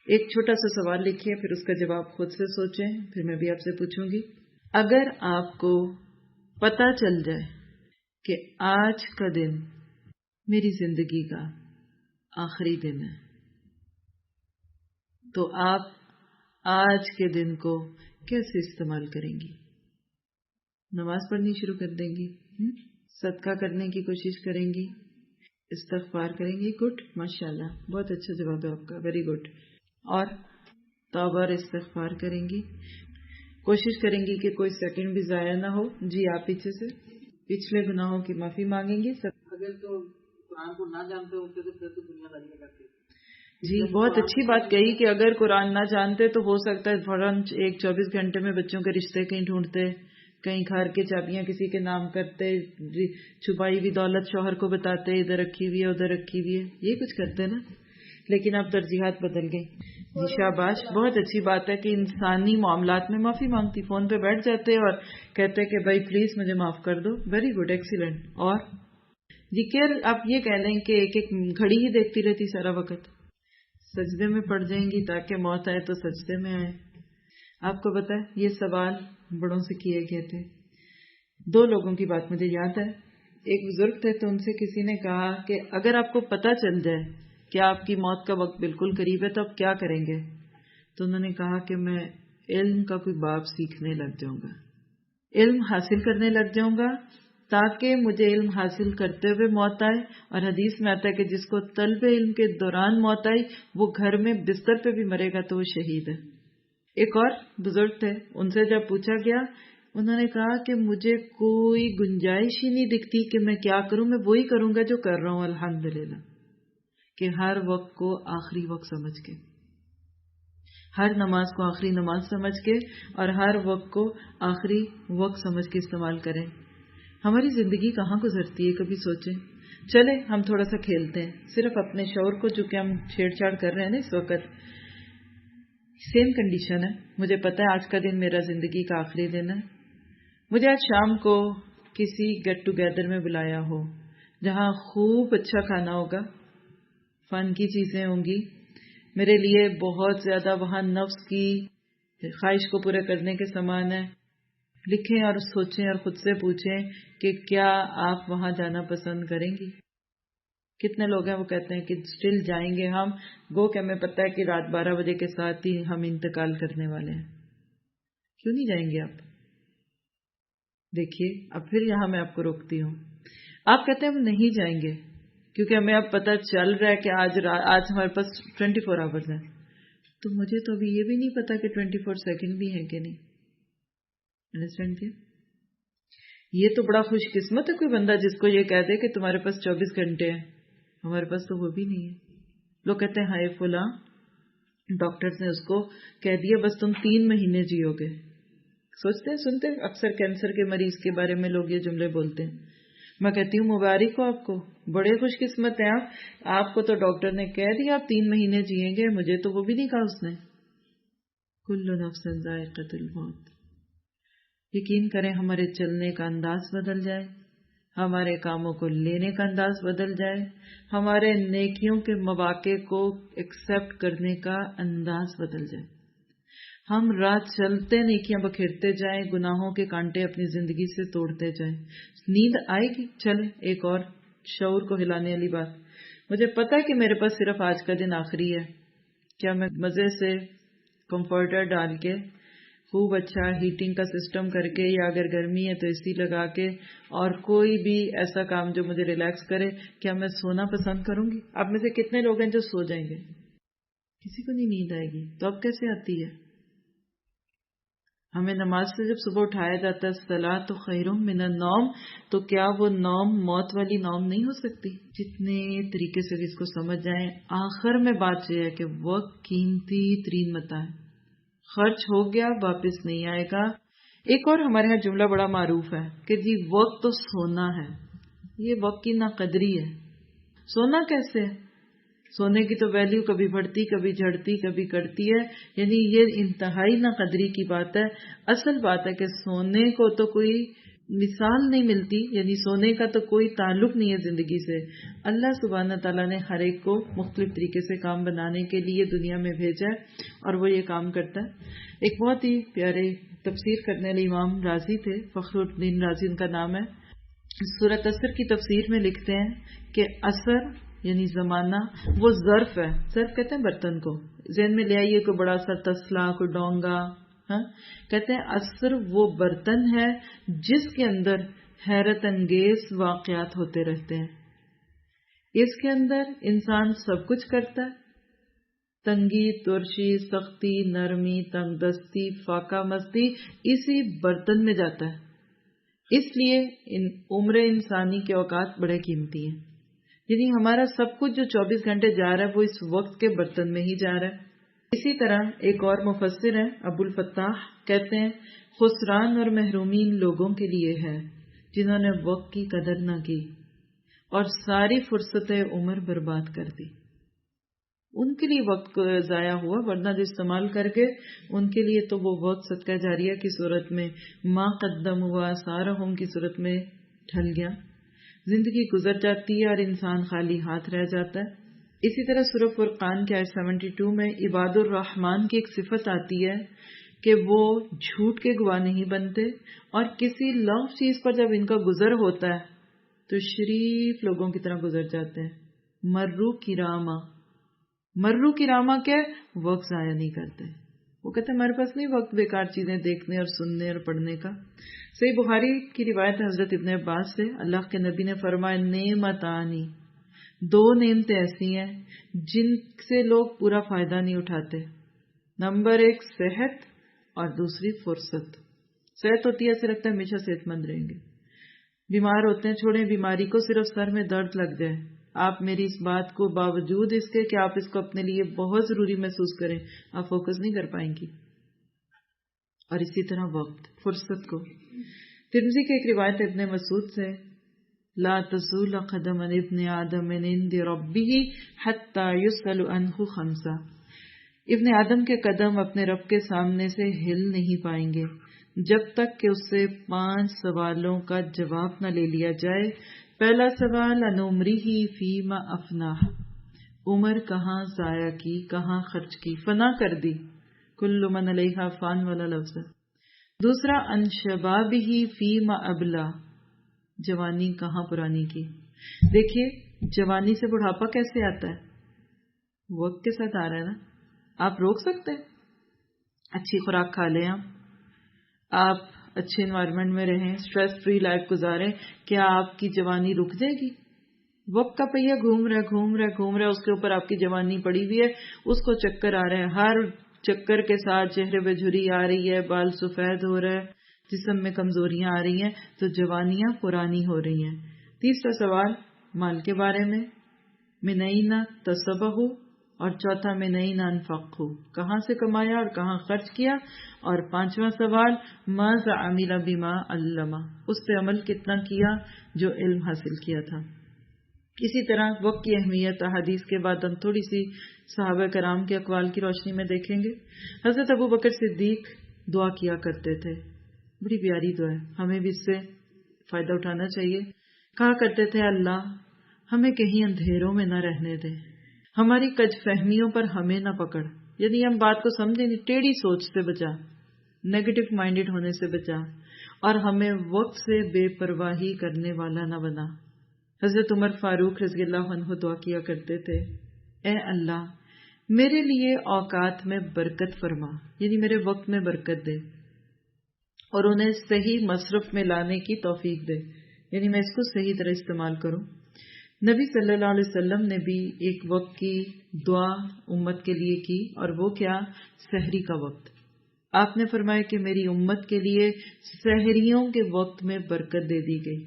ایک چھوٹا سا سوال لکھیے، پھر اس کا جواب خود سے سوچیں، پھر میں بھی آپ سے پوچھوں گی۔ اگر آپ کو پتہ چل جائے کہ آج کا دن میری زندگی کا آخری دن ہے، تو آپ آج کے دن کو کیسے استعمال کریں گی؟ نماز پڑھنی شروع کر دیں گی، صدقہ کرنے کی کوشش کریں گی، استغفار کریں گی؟ گڈ، ماشاءاللہ، بہت اچھا جواب ہے آپ کا، ویری گڈ۔ اور توبہ اور استغفار کریں گی، کوشش کریں گی کہ کوئی سیکنڈ بھی ضائع نہ ہو۔ جی آپ پیچھے سے پچھلے گناہوں کی معافی مانگیں گی۔
اگر تو قرآن کو نہ جانتے ہوتے تو پھر تو دنیا داری میں کرتے۔
جی بہت اچھی بات کہی کہ اگر قرآن نہ جانتے تو ہو سکتا ہے فوراً 24 گھنٹے میں بچوں کے رشتے کہیں ڈھونڈتے، کہیں گھر کے چابیاں کسی کے نام کرتے، چھپائی ہوئی دولت شوہر کو بتاتے، ادھر رکھی ہوئی ہے ادھر رکھی ہوئی ہے، یہ کچھ کرتے نا، لیکن اب ترجیحات بدل گئی۔ جی شاباش، بہت اچھی بات ہے کہ انسانی معاملات میں معافی مانگتی، فون پہ بیٹھ جاتے اور کہتے کہ بھائی پلیز مجھے معاف کر دو۔ Very good, excellent. اور جی کیئر آپ یہ کہہ لیں کہ ایک ایک گھڑی ہی دیکھتی رہتی سارا وقت، سجدے میں پڑ جائیں گی تاکہ موت آئے تو سجدے میں آئے۔ آپ کو پتہ ہے یہ سوال بڑوں سے کیے گئے تھے، دو لوگوں کی بات مجھے یاد ہے۔ ایک بزرگ تھے تو ان سے کسی نے کہا کہ اگر آپ کو پتہ چل جائے کہ آپ کی موت کا وقت بالکل قریب ہے تو آپ کیا کریں گے؟ تو انہوں نے کہا کہ میں علم کا کوئی باب سیکھنے لگ جاؤں گا، علم حاصل کرنے لگ جاؤں گا تاکہ مجھے علم حاصل کرتے ہوئے موت آئے۔ اور حدیث میں آتا ہے کہ جس کو طلب علم کے دوران موت آئی وہ گھر میں بستر پہ بھی مرے گا تو وہ شہید ہے۔ ایک اور بزرگ تھے، ان سے جب پوچھا گیا انہوں نے کہا کہ مجھے کوئی گنجائش ہی نہیں دکھتی کہ میں کیا کروں، میں وہی کروں گا جو کر رہا ہوں الحمدللہ، کہ ہر وقت کو آخری وقت سمجھ کے، ہر نماز کو آخری نماز سمجھ کے اور ہر وقت کو آخری وقت سمجھ کے استعمال کریں۔ ہماری زندگی کہاں گزرتی ہے کبھی سوچیں؟ چلے ہم تھوڑا سا کھیلتے ہیں، صرف اپنے شعور کو، چونکہ ہم چھیڑ چھاڑ کر رہے ہیں نا اس وقت، سیم کنڈیشن ہے، مجھے پتا ہے آج کا دن میرا زندگی کا آخری دن ہے، مجھے آج شام کو کسی گیٹ ٹوگیدر میں بلایا ہو جہاں خوب اچھا کھانا ہوگا، فن کی چیزیں ہوں گی، میرے لیے بہت زیادہ وہاں نفس کی خواہش کو پورے کرنے کے سامان ہے۔ لکھیں اور سوچیں اور خود سے پوچھیں کہ کیا آپ وہاں جانا پسند کریں گی؟ کتنے لوگ ہیں وہ کہتے ہیں کہ اسٹل جائیں گے ہم، گو کہ ہمیں پتہ ہے کہ رات 12 بجے کے ساتھ ہی ہم انتقال کرنے والے ہیں۔ کیوں نہیں جائیں گے آپ؟ دیکھیے اب پھر یہاں میں آپ کو روکتی ہوں، آپ کہتے ہیں ہم نہیں جائیں گے کیونکہ ہمیں اب پتہ چل رہا ہے کہ آج ہمارے پاس 24 آورز ہیں، تو مجھے تو ابھی یہ بھی نہیں پتا کہ 24 سیکنڈ بھی ہیں کہ نہیں۔ انڈرسٹینڈ کیا؟ یہ تو بڑا خوش قسمت ہے کوئی بندہ جس کو یہ کہہ دے کہ تمہارے پاس 24 گھنٹے ہیں، ہمارے پاس تو وہ بھی نہیں ہے۔ لوگ کہتے ہیں ہائے فلاں ڈاکٹرز نے اس کو کہہ دیا بس تم 3 مہینے جیو گے۔ سوچتے ہیں، سنتے ہیں اکثر کینسر کے مریض کے بارے میں لوگ یہ جملے بولتے ہیں، میں کہتی ہوں مبارک ہو آپ کو، بڑے خوش قسمت ہیں آپ کو تو ڈاکٹر نے کہہ دیا آپ 3 مہینے جیئیں گے، مجھے تو وہ بھی نہیں کہا اس نے۔ کل نفس ذائقۃ الموت۔ یقین کریں ہمارے چلنے کا انداز بدل جائے، ہمارے کاموں کو لینے کا انداز بدل جائے، ہمارے نیکیوں کے مواقع کو ایکسپٹ کرنے کا انداز بدل جائے، ہم رات چلتے نیکیاں بکھیرتے جائیں، گناہوں کے کانٹے اپنی زندگی سے توڑتے جائیں، نیند آئے گی۔ چلے ایک اور شعور کو ہلانے والی بات، مجھے پتا ہے کہ میرے پاس صرف آج کا دن آخری ہے، کیا میں مزے سے کمفرٹر ڈال کے خوب اچھا ہیٹنگ کا سسٹم کر کے، یا اگر گرمی ہے تو اے سی لگا کے، اور کوئی بھی ایسا کام جو مجھے ریلیکس کرے، کیا میں سونا پسند کروں گی؟ آپ میں سے کتنے لوگ ہیں جو سو جائیں گے؟ کسی کو نہیں نیند آئے گی. تو اب کیسے آتی ہے؟ ہمیں نماز سے جب صبح اٹھایا جاتا ہے الصلاۃ خیر من النوم، تو کیا وہ نوم موت والی نوم نہیں ہو سکتی؟ جتنے طریقے سے اس کو سمجھ جائیں، آخر میں بات یہ ہے کہ وقت قیمتی ترین متاع ہے، خرچ ہو گیا واپس نہیں آئے گا. ایک اور ہمارے ہاں جملہ بڑا معروف ہے کہ جی وقت تو سونا ہے. یہ وقت کی ناقدری ہے. سونا کیسے ہے؟ سونے کی تو ویلیو کبھی بڑھتی، کبھی جھڑتی، کبھی کرتی ہے. یعنی یہ انتہائی ناقدری کی بات ہے. اصل بات ہے کہ سونے کو تو کوئی مثال نہیں ملتی، یعنی سونے کا تو کوئی تعلق نہیں ہے زندگی سے. اللہ سبحانہ تعالیٰ نے ہر ایک کو مختلف طریقے سے کام بنانے کے لیے دنیا میں بھیجا ہے، اور وہ یہ کام کرتا ہے. ایک بہت ہی پیارے تفسیر کرنے والے امام راضی تھے، فخر الدین راضی ان کا نام ہے. سورۃ عصر کی تفسیر میں لکھتے ہیں کہ عصر یعنی زمانہ وہ ظرف ہے. ظرف کہتے ہیں برتن کو. ذہن میں لے آئیے کوئی بڑا سا تسلا، کوئی ڈونگا. کہتے ہیں عصر وہ برتن ہے جس کے اندر حیرت انگیز واقعات ہوتے رہتے ہیں. اس کے اندر انسان سب کچھ کرتا ہے، تنگی، ترشی، سختی، نرمی، تنگ دستی، فاقہ مستی اسی برتن میں جاتا ہے. اس لیے عمر انسانی کے اوقات بڑے قیمتی ہیں. یعنی ہمارا سب کچھ جو 24 گھنٹے جا رہا ہے وہ اس وقت کے برتن میں ہی جا رہا ہے. اسی طرح ایک اور مفسر ہیں ابو الفتاح، کہتے ہیں خسران اور محرومی ان لوگوں کے لیے ہے جنہوں نے وقت کی قدر نہ کی اور ساری فرصت عمر برباد کر دی. ان کے لیے وقت کو ضائع ہوا، ورنہ جو استعمال کر کے ان کے لیے تو وہ وقت صدقہ جاریہ کی صورت میں، ما قدم ہوا سارہم کی صورت میں ڈھل گیا. زندگی گزر جاتی ہے اور انسان خالی ہاتھ رہ جاتا ہے. اسی طرح سورہ فرقان کے آیت 72 میں عباد الرحمن کی ایک صفت آتی ہے کہ وہ جھوٹ کے گواہ نہیں بنتے، اور کسی لغو چیز پر جب ان کا گزر ہوتا ہے تو شریف لوگوں کی طرح گزر جاتے ہیں. مرو کی راما کیا وقت ضائع نہیں کرتے. وہ کہتے ہیں ہمارے پاس نہیں وقت بیکار چیزیں دیکھنے اور سننے اور پڑھنے کا. صحیح بخاری کی روایت حضرت ابن عباس سے، اللہ کے نبی نے فرمایا نعمتانی، دو نعمتیں ایسی ہیں جن سے لوگ پورا فائدہ نہیں اٹھاتے. نمبر 1 صحت اور دوسری فرصت. صحت ہوتی ہے ایسے لگتا ہے ہمیشہ صحت مند رہیں گے. بیمار ہوتے ہیں، چھوڑیں بیماری کو، صرف سر میں درد لگ جائے، آپ میری اس بات کو باوجود اس کے کہ آپ اس کو اپنے لیے بہت ضروری محسوس کریں، آپ فوکس نہیں کر پائیں گی. اور اسی طرح وقت، فرصت کو. ترمذی کی ایک روایت ابن مسعود سے، لا تزول قدم ابن آدم من عند ربه حتى يسأل عنه خمسا. ابن آدم کے قدم اپنے رب کے سامنے سے ہل نہیں پائیں گے جب تک کہ اس سے 5 سوالوں کا جواب نہ لے لیا جائے. پہلا سوال عن عمره فیما افناہ، عمر کہاں ضائع کی، کہاں خرچ کی، فنا کر دی. کل من علیہا فان والا لفظ. دوسرا عن شبابہ فیما ابلا، جوانی کہاں پرانی کی. دیکھیے جوانی سے بڑھاپا کیسے آتا ہے؟ وقت کے ساتھ آ رہا ہے نا. آپ روک سکتے ہیں؟ اچھی خوراک کھا لیں، آپ اچھے انوائرمنٹ میں رہیں، سٹریس فری لائف گزاریں، کیا آپ کی جوانی رک جائے گی؟ وقت کا پہیہ گھوم رہا ہے، اس کے اوپر آپ کی جوانی پڑی ہوئی ہے، اس کو چکر آ رہے ہیں، ہر چکر کے ساتھ چہرے پہ جھری آ رہی ہے، بال سفید ہو رہا ہے، جسم میں کمزوریاں آ رہی ہیں، تو جوانیاں پرانی ہو رہی ہیں. تیسرا سوال مال کے بارے میں، من این تصبہ، اور چوتھا من این انفقہ، کہاں سے کمایا اور کہاں خرچ کیا. اور 5واں سوال ماذا عمل بما علم، اس پہ عمل کتنا کیا جو علم حاصل کیا تھا. اسی طرح وقت کی اہمیت احادیث کے بعد ہم تھوڑی سی صحابہ کرام کے اقوال کی روشنی میں دیکھیں گے. حضرت ابو بکر صدیق دعا کیا کرتے تھے، بڑی پیاری دعا ہے، ہمیں بھی اس سے فائدہ اٹھانا چاہیے. کہا کرتے تھے اللہ ہمیں کہیں اندھیروں میں نہ رہنے دے، ہماری کج فہمیوں پر ہمیں نہ پکڑ. یعنی ہم بات کو سمجھیں نہیں، ٹیڑھی سوچ سے بچا، نیگیٹو مائنڈڈ ہونے سے بچا، اور ہمیں وقت سے بے پرواہی کرنے والا نہ بنا. حضرت عمر فاروق رضی اللہ عنہ دعا کیا کرتے تھے، اے اللہ میرے لیے اوقات میں برکت فرما، یعنی میرے وقت میں برکت دے، اور انہیں صحیح مصرف میں لانے کی توفیق دے، یعنی میں اس کو صحیح طرح استعمال کروں۔ نبی صلی اللہ علیہ وسلم نے بھی ایک وقت کی دعا امت کے لیے کی، اور وہ کیا؟ سحری کا وقت۔ آپ نے فرمایا کہ میری امت کے لیے سحریوں کے وقت میں برکت دے دی گئی،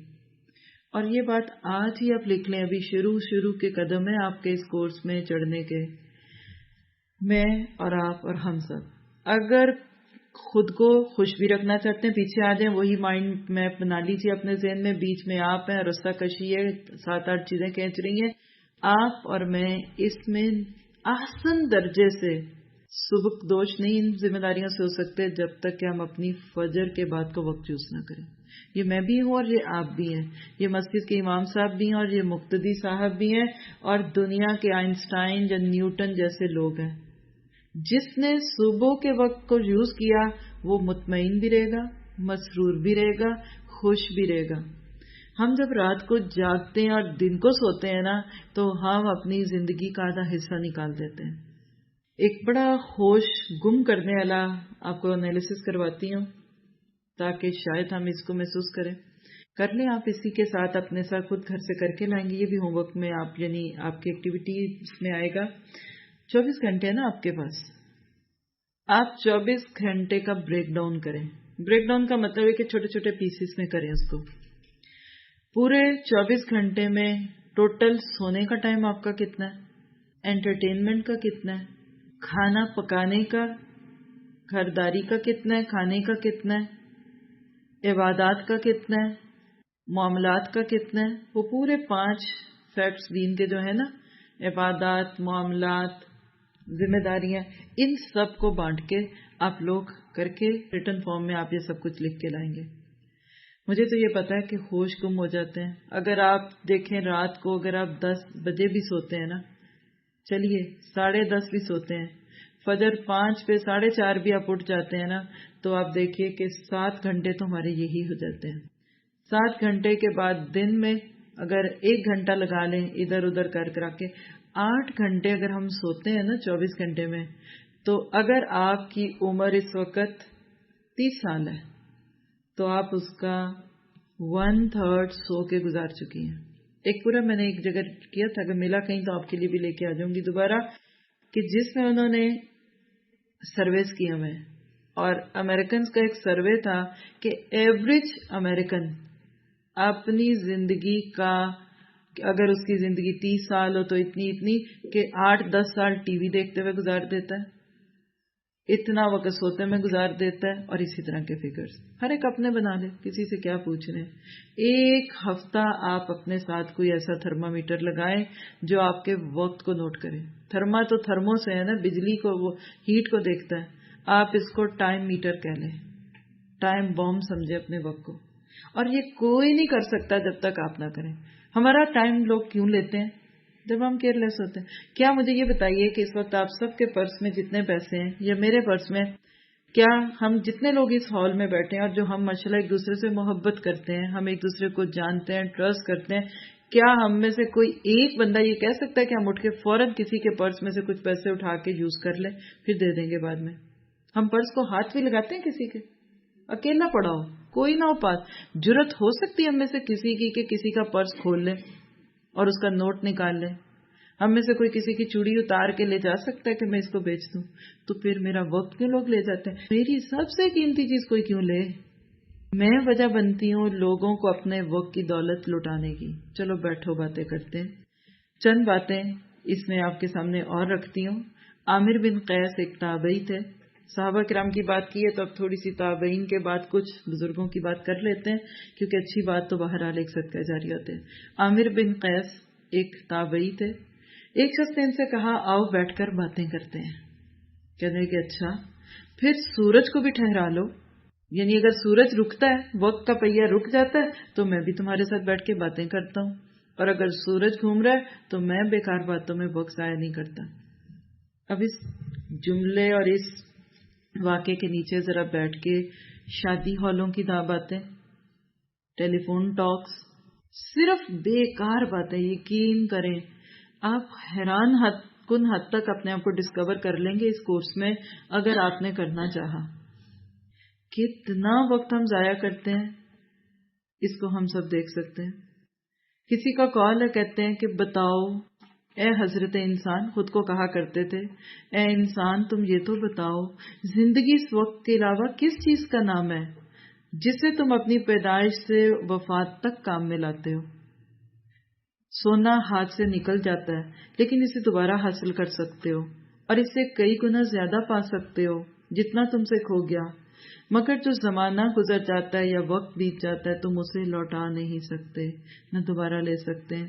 اور یہ بات آج ہی آپ لکھ لیں، ابھی شروع کے قدم ہیں آپ کے اس کورس میں چڑھنے کے۔ میں اور آپ اور ہم سب اگر خود کو خوش بھی رکھنا چاہتے ہیں، پیچھے آ جائیں، وہی مائنڈ میپ بنا لیجیے اپنے ذہن میں، بیچ میں آپ ہیں، رستہ کشی ہے، 7-8 چیزیں کھینچ رہی ہیں، آپ اور میں اس میں احسن درجے سے سبک دوش نہیں ان ذمہ داریوں سے ہو سکتے جب تک کہ ہم اپنی فجر کے بعد کو وقت چوز نہ کریں۔ یہ میں بھی ہوں اور یہ آپ بھی ہیں، یہ مسجد کے امام صاحب بھی ہیں اور یہ مقتدی صاحب بھی ہیں، اور دنیا کے آئنسٹائن یا نیوٹن جیسے لوگ ہیں۔ جس نے صبح کے وقت کو یوز کیا وہ مطمئن بھی رہے گا، مسرور بھی رہے گا، خوش بھی رہے گا۔ ہم جب رات کو جاگتے ہیں اور دن کو سوتے ہیں نا، تو ہم اپنی زندگی کا آدھا حصہ نکال دیتے ہیں۔ ایک بڑا ہوش گم کرنے والا آپ کو انالیسس کرواتی ہوں تاکہ شاید ہم اس کو محسوس کریں۔ کر لیں آپ، اسی کے ساتھ اپنے ساتھ خود گھر سے کر کے لائیں گے، یہ بھی ہوم ورک میں آپ یعنی آپ کی ایکٹیویٹی میں آئے گا۔ 24 گھنٹے ہیں نا آپ کے پاس، آپ 24 گھنٹے کا بریک ڈاؤن کریں۔ بریک ڈاؤن کا مطلب ہے کہ چھوٹے چھوٹے پیسز میں کریں اس کو۔ پورے 24 گھنٹے میں ٹوٹل سونے کا ٹائم آپ کا کتنا ہے، انٹرٹینمنٹ کا کتنا ہے، کھانا پکانے کا، گھرداری کا کتنا ہے، کھانے کا کتنا ہے، عبادات کا کتنا ہے، معاملات کا کتنا ہے۔ وہ پورے 5 فیکٹس دین کے جو ہے نا، عبادات، معاملات، ذمہ داریاں، ان سب کو بانٹ کے آپ لوگ کر کے ریٹن فارم میں آپ یہ سب کچھ لکھ کے لائیں گے۔ مجھے تو یہ پتا ہے کہ ہوش گم ہو جاتے ہیں۔ اگر آپ دیکھیں رات کو اگر آپ 10 بجے بھی سوتے ہیں نا، چلیے 10:30 بھی سوتے ہیں، فجر 5 پہ 4:30 بھی آپ اٹھ جاتے ہیں نا، تو آپ دیکھیے کہ 7 گھنٹے تو ہمارے یہی ہو جاتے ہیں۔ 7 گھنٹے کے بعد دن میں اگر 1 گھنٹہ لگا لیں ادھر ادھر کر کے 8 گھنٹے اگر ہم سوتے ہیں نا 24 گھنٹے میں، تو اگر آپ کی عمر اس وقت 30 سال ہے تو آپ اس کا 1/3 سو کے گزار چکی ہیں۔ ایک پورا میں نے ایک جگہ کیا تھا، اگر ملا کہیں تو آپ کے لیے بھی لے کے آ جاؤں گی دوبارہ، کہ جس میں انہوں نے سرویز کی ہمیں، اور امریکنز کا ایک سروے تھا کہ ایوریج امریکن اپنی زندگی کا، اگر اس کی زندگی 30 سال ہو تو اتنی کہ 8-10 سال ٹی وی دیکھتے ہوئے گزار دیتا ہے، اتنا وقت سوتے میں گزار دیتا ہے، اور اسی طرح کے فگرز ہر ایک اپنے بنا لے، کسی سے کیا پوچھ رہے ہیں۔ ایک ہفتہ آپ اپنے ساتھ کوئی ایسا تھرمامیٹر لگائیں جو آپ کے وقت کو نوٹ کرے۔ تھرما تو تھرمو سے ہے نا، بجلی کو، وہ ہیٹ کو دیکھتا ہے، آپ اس کو ٹائم میٹر کہہ لیں، ٹائم بوم سمجھے اپنے وقت کو، اور یہ کوئی نہیں کر سکتا جب تک آپ نہ کریں۔ ہمارا ٹائم لوگ کیوں لیتے ہیں؟ جب ہم کیئر لیس ہوتے ہیں۔ کیا مجھے یہ بتائیے کہ اس وقت آپ سب کے پرس میں جتنے پیسے ہیں یا میرے پرس میں، کیا ہم جتنے لوگ اس ہال میں بیٹھے ہیں اور جو ہم ماشاءاللہ ایک دوسرے سے محبت کرتے ہیں، ہم ایک دوسرے کو جانتے ہیں، ٹرسٹ کرتے ہیں، کیا ہم میں سے کوئی ایک بندہ یہ کہہ سکتا ہے کہ ہم اٹھ کے فوراً کسی کے پرس میں سے کچھ پیسے اٹھا کے یوز کر لیں پھر دے دیں گے بعد میں؟ ہم پرس کو ہاتھ بھی لگاتے ہیں کسی کے، اکیلا پڑا ہو، کوئی نہ ہو پاس، جرت ہو سکتی ہے ہم میں سے کسی کی کہ کسی کا پرس کھول لیں اور اس کا نوٹ نکال لیں؟ ہم میں سے کوئی کسی کی چوڑی اتار کے لے جا سکتا ہے کہ میں اس کو بیچ دوں؟ تو پھر میرا وقت کیوں لوگ لے جاتے ہیں؟ میری سب سے قیمتی چیز کوئی کیوں لے؟ میں وجہ بنتی ہوں لوگوں کو اپنے وقت کی دولت لٹانے کی۔ چلو بیٹھو باتیں کرتے ہیں، چند باتیں اس میں آپ کے سامنے اور رکھتی ہوں۔ عامر بن قیس ایک تابعی تھے، صحابہ کرام کی بات کی ہے تو اب تھوڑی سی تابعین کے بعد کچھ بزرگوں کی بات کر لیتے ہیں، کیونکہ اچھی بات تو بہرحال ایک صدقہ جاری ہوتے ہیں۔ عامر بن قیس ایک تابعی تھے۔ ایک شخص نے ان سے کہا آؤ بیٹھ کر باتیں کرتے ہیں۔ کہنے کہ اچھا، پھر سورج کو بھی ٹھہرا لو، یعنی اگر سورج رکتا ہے، وقت کا پہیہ رک جاتا ہے تو میں بھی تمہارے ساتھ بیٹھ کے باتیں کرتا ہوں، اور اگر سورج گھوم رہا ہے تو میں بیکار باتوں میں وقت ضائع نہیں کرتا۔ اب اس جملے اور اس واقعے کے نیچے ذرا بیٹھ کے شادی ہالوں کی باتیں، ٹیلی فون ٹاکس، صرف بیکار باتیں، یقین کریں آپ حیران حد کن حد تک اپنے آپ کو ڈسکور کر لیں گے اس کورس میں اگر آپ نے کرنا چاہا. کتنا وقت ہم ضائع کرتے ہیں اس کو ہم سب دیکھ سکتے ہیں. کسی کا کال ہے، کہتے ہیں کہ بتاؤ اے حضرت انسان، خود کو کہا کرتے تھے، اے انسان تم یہ تو بتاؤ زندگی اس وقت کے علاوہ کس چیز کا نام ہے جسے تم اپنی پیدائش سے وفات تک کام میں لاتے ہو. سونا ہاتھ سے نکل جاتا ہے لیکن اسے دوبارہ حاصل کر سکتے ہو اور اس سے کئی گنا زیادہ پا سکتے ہو جتنا تم سے کھو گیا، مگر جو زمانہ گزر جاتا ہے یا وقت بیت جاتا ہے تم اسے لوٹا نہیں سکتے، نہ دوبارہ لے سکتے ہیں.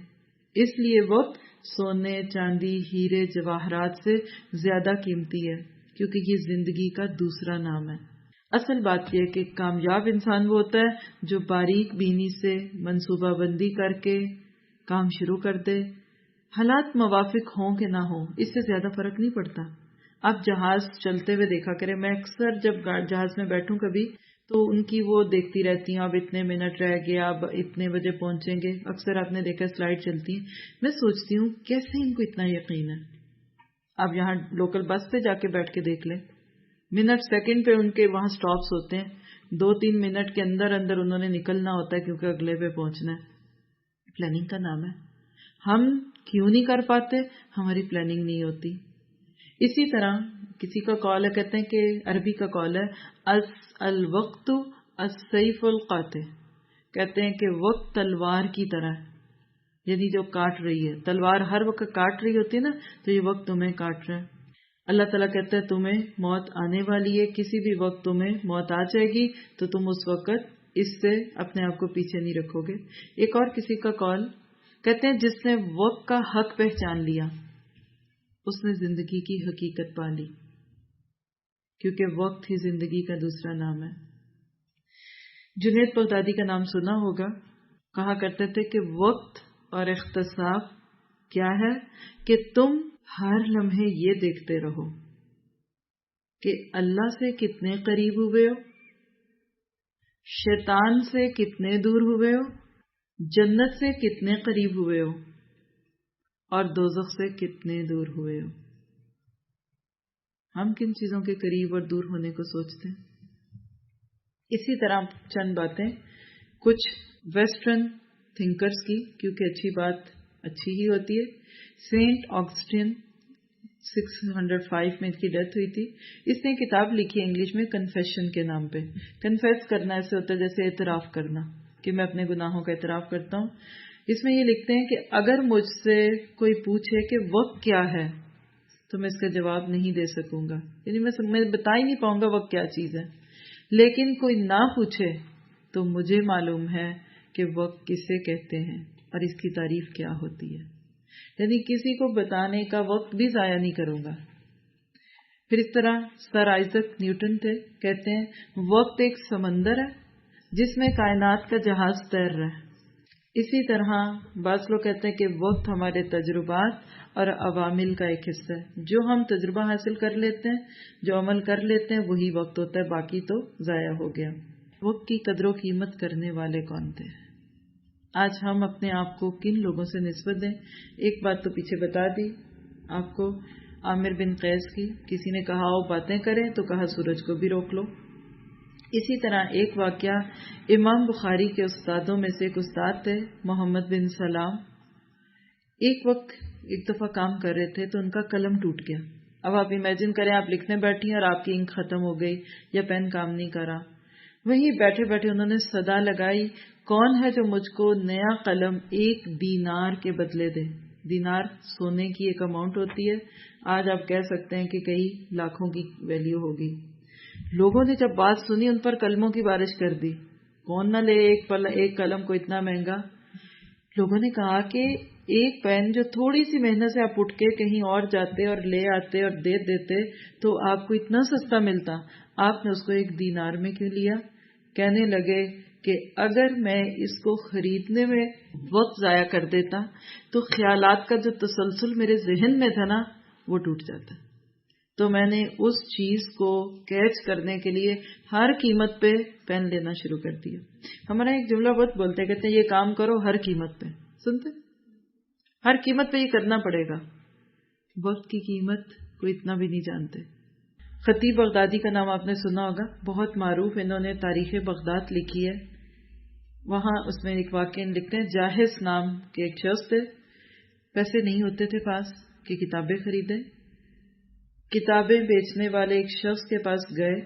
اس لیے وقت سونے، چاندی، ہیرے، جواہرات سے زیادہ قیمتی ہے کیونکہ یہ زندگی کا دوسرا نام ہے. اصل بات یہ ہے کہ کامیاب انسان وہ ہوتا ہے جو باریک بینی سے منصوبہ بندی کر کے کام شروع کر دے. حالات موافق ہوں کہ نہ ہوں اس سے زیادہ فرق نہیں پڑتا. آپ جہاز چلتے ہوئے دیکھا کریں، میں اکثر جب جہاز میں بیٹھوں کبھی تو ان کی وہ دیکھتی رہتی ہوں، اب اتنے منٹ رہ گئے، اب اتنے بجے پہنچیں گے. اکثر آپ نے دیکھا سلائیڈ چلتی ہیں. میں سوچتی ہوں کیسے ان کو اتنا یقین ہے. آپ یہاں لوکل بس پہ جا کے بیٹھ کے دیکھ لیں، منٹ سیکنڈ پہ ان کے وہاں سٹاپس ہوتے ہیں، 2-3 منٹ کے اندر اندر انہوں نے نکلنا ہوتا ہے کیونکہ اگلے پہ پہنچنا ہے. پلاننگ کا نام ہے. ہم کیوں نہیں کر پاتے؟ ہماری پلاننگ نہیں ہوتی. اسی طرح کسی کا کال ہے، کہتے ہیں کہ عربی کا کال ہے الوقت السیف القاطع، کہتے ہیں کہ وقت تلوار کی طرح ہے، یعنی جو کاٹ رہی ہے. تلوار ہر وقت کاٹ رہی ہوتی ہے نا، تو یہ وقت تمہیں کاٹ رہا ہے. اللہ تعالیٰ کہتا ہے تمہیں موت آنے والی ہے، کسی بھی وقت تمہیں موت آ جائے گی تو تم اس وقت اس سے اپنے آپ کو پیچھے نہیں رکھو گے. ایک اور کسی کا کال، کہتے ہیں جس نے وقت کا حق پہچان لیا اس نے زندگی کی حقیقت پا لی، کیونکہ وقت ہی زندگی کا دوسرا نام ہے. جنید بغدادی کا نام سنا ہوگا، کہا کرتے تھے کہ وقت اور اختصاص کیا ہے کہ تم ہر لمحے یہ دیکھتے رہو کہ اللہ سے کتنے قریب ہوئے ہو، شیطان سے کتنے دور ہوئے ہو، جنت سے کتنے قریب ہوئے ہو اور دوزخ سے کتنے دور ہوئے ہو. ہم کن چیزوں کے قریب اور دور ہونے کو سوچتے ہیں؟ اسی طرح چند باتیں کچھ ویسٹرن تھنکرز کی، کیونکہ اچھی بات اچھی ہی ہوتی ہے. سینٹ آگسٹین 605 میں اس کی ڈیتھ ہوئی تھی. اس نے کتاب لکھی ہے انگلش میں کنفیشن کے نام پہ. کنفیس کرنا ایسے ہوتا ہے جیسے اعتراف کرنا، کہ میں اپنے گناہوں کا اعتراف کرتا ہوں. اس میں یہ لکھتے ہیں کہ اگر مجھ سے کوئی پوچھے کہ وقت کیا ہے تو میں اس کا جواب نہیں دے سکوں گا، یعنی میں بتا ہی نہیں پاؤں گا وقت کیا چیز ہے. لیکن کوئی نہ پوچھے تو مجھے معلوم ہے کہ وقت کسے کہتے ہیں اور اس کی تعریف کیا ہوتی ہے. یعنی کسی کو بتانے کا وقت بھی ضائع نہیں کروں گا. پھر اس طرح سر آئزک نیوٹن تھے، کہتے ہیں وقت ایک سمندر ہے جس میں کائنات کا جہاز تیر رہا ہے. اسی طرح بعض لوگ کہتے ہیں کہ وقت ہمارے تجربات اور عوامل کا ایک حصہ ہے. جو ہم تجربہ حاصل کر لیتے ہیں، جو عمل کر لیتے ہیں، وہی وقت ہوتا ہے، باقی تو ضائع ہو گیا. وقت کی قدر و قیمت کرنے والے کون تھے؟ آج ہم اپنے آپ کو کن لوگوں سے نسبت دیں؟ ایک بات تو پیچھے بتا دی آپ کو، عامر بن قیس کی. کسی نے کہا آؤ باتیں کریں تو کہا سورج کو بھی روک لو. اسی طرح ایک واقعہ امام بخاری کے استادوں میں سے ایک استاد تھے محمد بن سلام. ایک وقت ایک دفعہ کام کر رہے تھے تو ان کا قلم ٹوٹ گیا. اب آپ امیجن کریں آپ لکھنے بیٹھی ہیں اور آپ کی انک ختم ہو گئی یا پین کام نہیں کر رہا. وہیں بیٹھے بیٹھے انہوں نے صدا لگائی، کون ہے جو مجھ کو نیا قلم 1 دینار کے بدلے دے؟ دینار سونے کی ایک اماؤنٹ ہوتی ہے، آج آپ کہہ سکتے ہیں کہ کئی لاکھوں کی ویلیو ہوگی. لوگوں نے جب بات سنی ان پر کلموں کی بارش کر دی. کون نہ لے ایک قلم کو اتنا مہنگا. لوگوں نے کہا کہ ایک پین جو تھوڑی سی محنت سے آپ اٹھ کے کہیں اور جاتے اور لے آتے اور دے دیتے تو آپ کو اتنا سستا ملتا، آپ نے اس کو 1 دینار میں کیوں لیا؟ کہنے لگے کہ اگر میں اس کو خریدنے میں وقت ضائع کر دیتا تو خیالات کا جو تسلسل میرے ذہن میں تھا نا وہ ٹوٹ جاتا. تو میں نے اس چیز کو کیچ کرنے کے لیے ہر قیمت پہ پین لینا شروع کر دیا. ہمارا ایک جملہ بہت بولتے کہتے ہیں یہ کام کرو ہر قیمت پہ. سنتے ہر قیمت پہ یہ کرنا پڑے گا. وقت کی قیمت کو اتنا بھی نہیں جانتے. خطیب بغدادی کا نام آپ نے سنا ہوگا، بہت معروف. انہوں نے تاریخ بغداد لکھی ہے. وہاں اس میں ایک واقعہ لکھتے ہیں، جاہز نام کے ایک شخص تھے، پیسے نہیں ہوتے تھے پاس کہ کتابیں خریدیں. کتابیں بیچنے والے ایک شخص کے پاس گئے،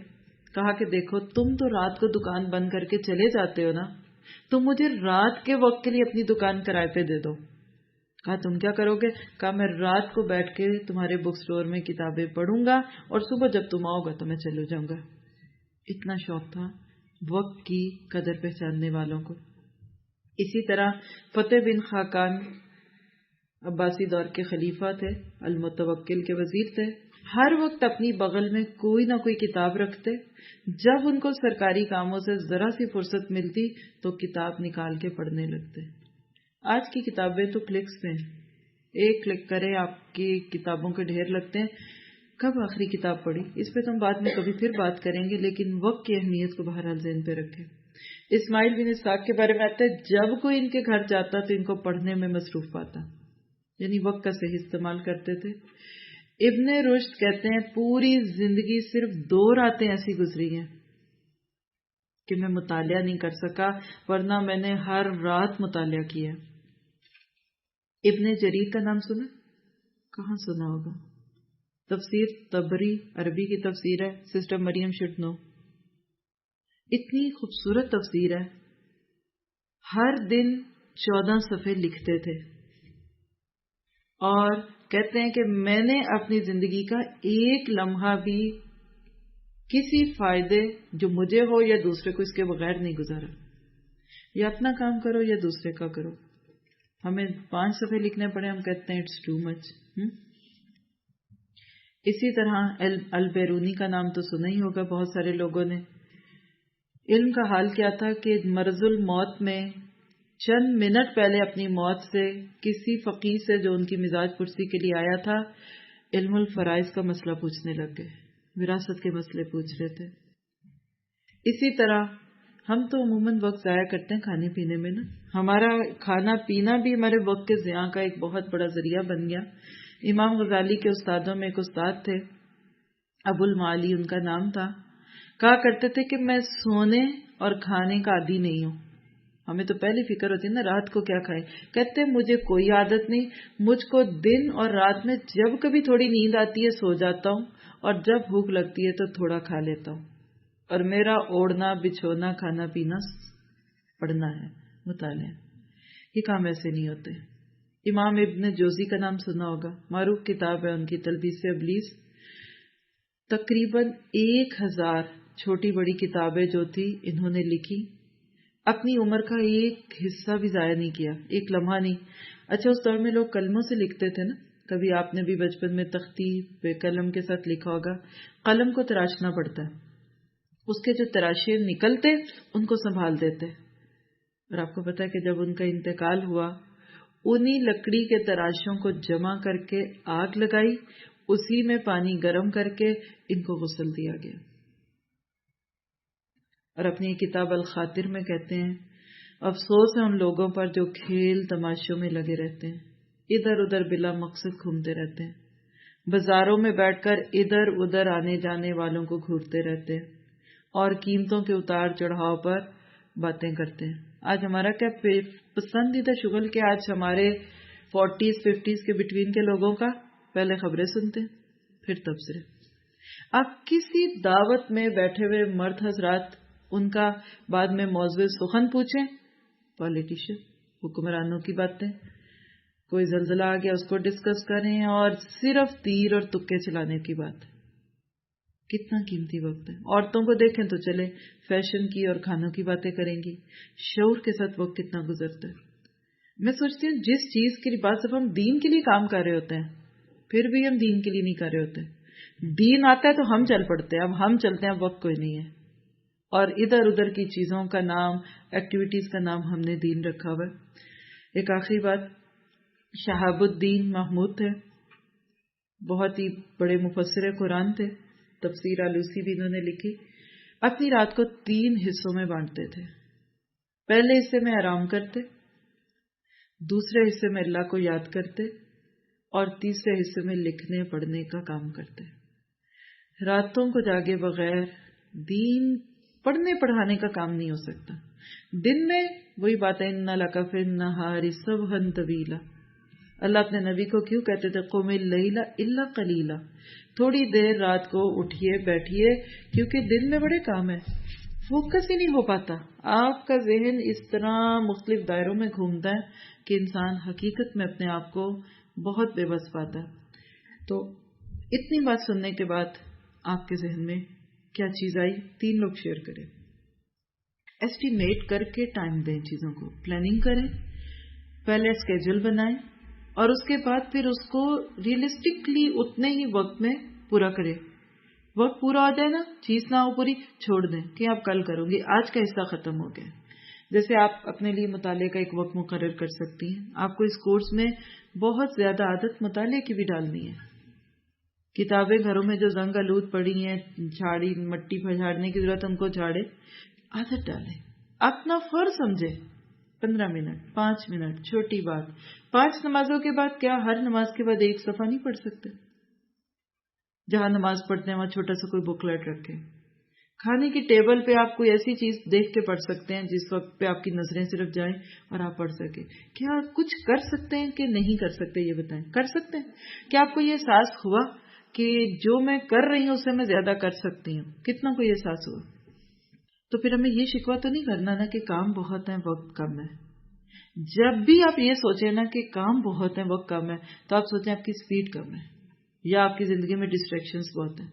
کہا کہ دیکھو تم تو رات کو دکان بند کر کے چلے جاتے ہو نا، تم مجھے رات کے وقت کے لیے اپنی دکان کرائے پہ دے دو. کہا تم کیا کرو گے؟ کہا میں رات کو بیٹھ کے تمہارے بک سٹور میں کتابیں پڑھوں گا اور صبح جب تم آؤ گا تو میں چلو جاؤں گا. اتنا شوق تھا وقت کی قدر پہچاننے والوں کو. اسی طرح فتح بن خاقان عباسی دور کے خلیفہ تھے، المتوکل کے وزیر تھے. ہر وقت اپنی بغل میں کوئی نہ کوئی کتاب رکھتے. جب ان کو سرکاری کاموں سے ذرا سی فرصت ملتی تو کتاب نکال کے پڑھنے لگتے. آج کی کتابیں تو کلکس پہ ہیں، ایک کلک کریں آپ کی کتابوں کے ڈھیر لگتے ہیں. کب آخری کتاب پڑھی اس پہ تو ہم بعد میں کبھی پھر بات کریں گے، لیکن وقت کی اہمیت کو بہرحال ذہن پہ رکھیں. اسماعیل بن اسحاق کے بارے میں آتا ہے، جب کوئی ان کے گھر جاتا تو ان کو پڑھنے میں مصروف پاتا، یعنی وقت کا صحیح استعمال کرتے تھے. ابن رشد کہتے ہیں پوری زندگی صرف 2 راتیں ایسی گزری ہیں کہ میں مطالعہ نہیں کر سکا، ورنہ میں نے ہر رات مطالعہ کیا. ابن جریر کا نام سنا؟ کہاں سنا ہوگا؟ تفسیر طبری، عربی کی تفسیر ہے، سسٹر مریم شڈ نو. اتنی خوبصورت تفسیر ہے. ہر دن 14 صفحے لکھتے تھے اور کہتے ہیں کہ میں نے اپنی زندگی کا ایک لمحہ بھی کسی فائدے جو مجھے ہو یا دوسرے کو اس کے بغیر نہیں گزارا. یا اپنا کام کرو یا دوسرے کا کرو. ہمیں 5 صفحے لکھنے پڑے، ہم کہتے ہیں اٹس ٹو مچ. اسی طرح البیرونی کا نام تو سنا ہی ہوگا بہت سارے لوگوں نے. علم کا حال کیا تھا کہ مرض الموت میں چند منٹ پہلے اپنی موت سے کسی فقیر سے جو ان کی مزاج پرسی کے لیے آیا تھا، علم الفرائض کا مسئلہ پوچھنے لگ گئے، وراثت کے مسئلے پوچھ رہے تھے. اسی طرح ہم تو عموماً وقت ضائع کرتے ہیں کھانے پینے میں نا. ہمارا کھانا پینا بھی ہمارے وقت کے ضیاع کا ایک بہت بڑا ذریعہ بن گیا. امام غزالی کے استادوں میں ایک استاد تھے، ابو المعالی ان کا نام تھا. کہا کرتے تھے کہ میں سونے اور کھانے کا عادی نہیں ہوں. ہمیں تو پہلی فکر ہوتی ہے نا رات کو کیا کھائیں. کہتے مجھے کوئی عادت نہیں، مجھ کو دن اور رات میں جب کبھی تھوڑی نیند آتی ہے سو جاتا ہوں، اور جب بھوک لگتی ہے تو تھوڑا کھا لیتا ہوں. اور میرا اوڑھنا بچھونا کھانا پینا پڑھنا ہے، مطالعہ. یہ کام ایسے نہیں ہوتے. امام ابن جوزی کا نام سنا ہوگا، معروف کتاب ہے ان کی تلبیس ابلیس. تقریباً 1000 چھوٹی بڑی کتابیں جو تھی انہوں نے لکھی. اپنی عمر کا ایک حصہ بھی ضائع نہیں کیا، ایک لمحہ نہیں. اچھا اس دور میں لوگ قلموں سے لکھتے تھے نا، کبھی آپ نے بھی بچپن میں تختی پہ قلم کے ساتھ لکھا ہوگا. قلم کو تراشنا پڑتا ہے، اس کے جو تراشے نکلتے ان کو سنبھال دیتے. اور آپ کو پتا ہے کہ جب ان کا انتقال ہوا، انہی لکڑی کے تراشوں کو جمع کر کے آگ لگائی، اسی میں پانی گرم کر کے ان کو غسل دیا گیا. اور اپنی کتاب الخاطر میں کہتے ہیں افسوس ہے ان لوگوں پر جو کھیل تماشوں میں لگے رہتے ہیں، ادھر ادھر بلا مقصد گھومتے رہتے ہیں، بازاروں میں بیٹھ کر ادھر ادھر آنے جانے والوں کو گھورتے رہتے ہیں اور قیمتوں کے اتار چڑھاؤ پر باتیں کرتے ہیں. آج ہمارا کیا پسندیدہ شغل کیا؟ آج ہمارے 40s 50s کے بٹوین کے لوگوں کا پہلے خبریں سنتے ہیں پھر تبصرے. آپ کسی دعوت میں بیٹھے ہوئے مرد حضرات ان کا بعد میں موضوع سخن پوچھیں، پالیٹیشین حکمرانوں کی باتیں، کوئی زلزلہ آ گیا اس کو ڈسکس کریں، اور صرف تیر اور تکے چلانے کی بات. کتنا قیمتی وقت ہے. عورتوں کو دیکھیں تو چلے فیشن کی اور کھانوں کی باتیں کریں گی. شعور کے ساتھ وقت کتنا گزرتا ہے. میں سوچتی ہوں جس چیز کے لیے بعض دفعہ ہم دین کے لیے کام کر رہے ہوتے ہیں پھر بھی ہم دین کے لیے نہیں کر رہے ہوتے. دین آتا ہے تو ہم چل پڑتے ہیں، اب ہم چلتے ہیں، اب وقت کوئی نہیں ہے. اور ادھر ادھر کی چیزوں کا نام، ایکٹیویٹیز کا نام ہم نے دین رکھا ہوا ہے. ایک آخری بات، شہاب الدین محمود تھے، بہت ہی بڑے مفسر قرآن تھے. تفسیر آلوسی بھی انہوں نے لکھی. اپنی رات کو 3 حصوں میں بانٹتے تھے. پہلے حصے میں آرام کرتے، دوسرے حصے میں اللہ کو یاد کرتے، اور تیسرے حصے میں لکھنے پڑھنے کا کام کرتے ہیں۔ راتوں کو جاگے بغیر دین پڑھنے پڑھانے کا کام نہیں ہو سکتا۔ دن میں وہی بات ہے، اِنَّ لَكَ فِي النَّهَارِ سَبْحًا طَوِيلًا۔ اللہ اپنے نبی کو کیوں کہتے تھے قُمِ اللَّيْلَ إِلَّا قَلِيلًا، تھوڑی دیر رات کو اٹھیے بیٹھیے، کیونکہ دن میں بڑے کام ہیں، فوکس ہی نہیں ہو پاتا۔ آپ کا ذہن اس طرح مختلف دائروں میں گھومتا ہے کہ انسان حقیقت میں اپنے آپ کو بہت بے بس پاتا ہے۔ تو اتنی بات سننے کے بعد آپ کے ذہن میں کیا چیز آئی؟ 3 لوگ شیئر کریں۔ ایسٹیمیٹ کر کے ٹائم دیں، چیزوں کو پلاننگ کریں، پہلے اسکیجول بنائیں اور اس کے بعد پھر اس کو ریئلسٹکلی اتنے ہی وقت میں پورا کریں۔ وقت پورا ہو جائے نا، چیز نہ ہو پوری، چھوڑ دیں کہ آپ کل کروں گی، آج کا حصہ ختم ہو گیا۔ جیسے آپ اپنے لیے مطالعے کا ایک وقت مقرر کر سکتی ہیں۔ آپ کو اس کورس میں بہت زیادہ عادت مطالعے کی بھی ڈالنی ہے۔ کتابیں گھروں میں جو زنگ آلود پڑی ہیں، جھاڑی مٹی جھاڑنے کی ضرورت، ان کو جھاڑے، عادت ڈالیں، اپنا فرض سمجھے۔ 15 منٹ، 5 منٹ، چھوٹی بات۔ 5 نمازوں کے بعد کیا ہر نماز کے بعد ایک صفحہ نہیں پڑھ سکتے؟ جہاں نماز پڑھتے ہیں وہاں چھوٹا سا کوئی بکلیٹ رکھیں۔ کھانے کی ٹیبل پہ آپ کوئی ایسی چیز دیکھ کے پڑھ سکتے ہیں جس وقت پہ آپ کی نظریں صرف جائیں اور آپ پڑھ سکیں۔ کیا کچھ کر سکتے ہیں کہ نہیں کر سکتے؟ یہ بتائیں، کر سکتے ہیں؟ کیا آپ کو یہ احساس ہوا کہ جو میں کر رہی ہوں اس سے میں زیادہ کر سکتی ہوں؟ کتنا کو یہ احساس ہوا؟ تو پھر ہمیں یہ شکوہ تو نہیں کرنا نا کہ کام بہت ہے وقت کم ہے۔ جب بھی آپ یہ سوچیں نا کہ کام بہت ہے وقت کم ہے، تو آپ سوچیں آپ کی سپیڈ کم ہے، یا آپ کی زندگی میں ڈسٹریکشنز بہت ہیں،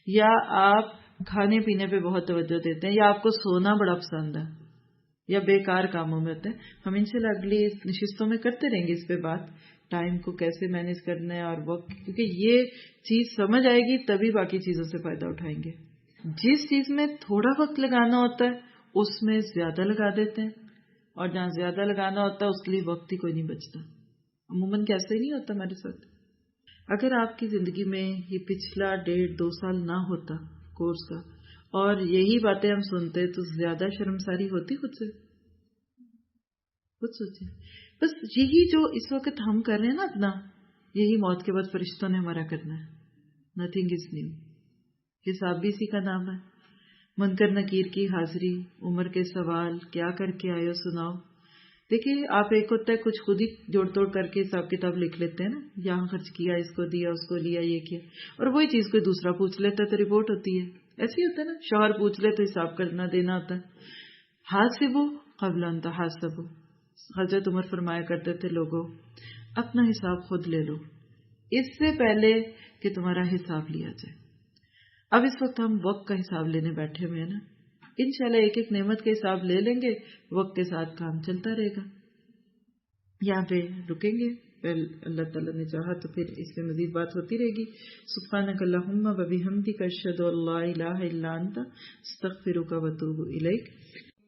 یا آپ کھانے پینے پہ بہت توجہ دیتے ہیں، یا آپ کو سونا بڑا پسند ہے، یا بیکار کاموں میں ہوتے ہیں۔ ہم انشاءاللہ اگلی نشستوں میں کرتے رہیں گے اس پہ بات، ٹائم کو کیسے مینیج کرنا ہے اور وقت، کیونکہ یہ چیز سمجھ آئے گی تبھی باقی چیزوں سے فائدہ اٹھائیں گے۔ جس چیز میں تھوڑا وقت لگانا ہوتا ہے اس میں زیادہ لگا دیتے ہیں، اور جہاں زیادہ لگانا ہوتا ہے اس کے لیے وقت ہی کوئی نہیں بچتا۔ عموماً کیسے ہی نہیں ہوتا ہمارے ساتھ۔ اگر آپ کی زندگی میں یہ پچھلا 1.5-2 سال نہ ہوتا کورس کا، اور یہی باتیں ہم سنتے، تو زیادہ شرمساری ہوتی خود سے؟ خود سوچیں، بس یہی جو اس وقت ہم کر رہے ہیں نا اپنا، یہی موت کے بعد فرشتوں نے ہمارا کرنا ہے۔ Nothing is new. حساب بھی اسی کا نام ہے۔ منکر نکیر کی حاضری، عمر کے سوال، کیا کر کے آئے ہو سناؤ۔ دیکھیے، آپ ایک ہوتا ہے کچھ خود ہی جوڑ توڑ کر کے حساب کتاب لکھ لیتے ہیں نا، یہاں خرچ کیا، اس کو دیا، اس کو لیا، یہ کیا، اور وہی چیز کوئی دوسرا پوچھ لیتا ہے تو رپورٹ ہوتی ہے۔ ایسے ہی ہوتا ہے نا، شوہر پوچھ لے تو حساب کرنا دینا ہوتا ہے۔ حاسبو قبل ان تحاسبو، حضرت عمر فرمایا کرتے تھے، لوگوں اپنا حساب خود لے لو اس سے پہلے کہ تمہارا حساب لیا جائے۔ اب اس وقت ہم وقت کا حساب لینے بیٹھے ہوئے ہیں نا، انشاءاللہ ایک ایک نعمت کا حساب لے لیں گے، وقت کے ساتھ کام چلتا رہے گا۔ یہاں پہ رکیں گے، پھر اللہ تعالیٰ نے چاہا تو پھر اس سے مزید بات ہوتی رہے گی۔ سبحانک اللہم و بحمدک اشہد ان لا الہ الا انت استغفرک و اتوب الیک۔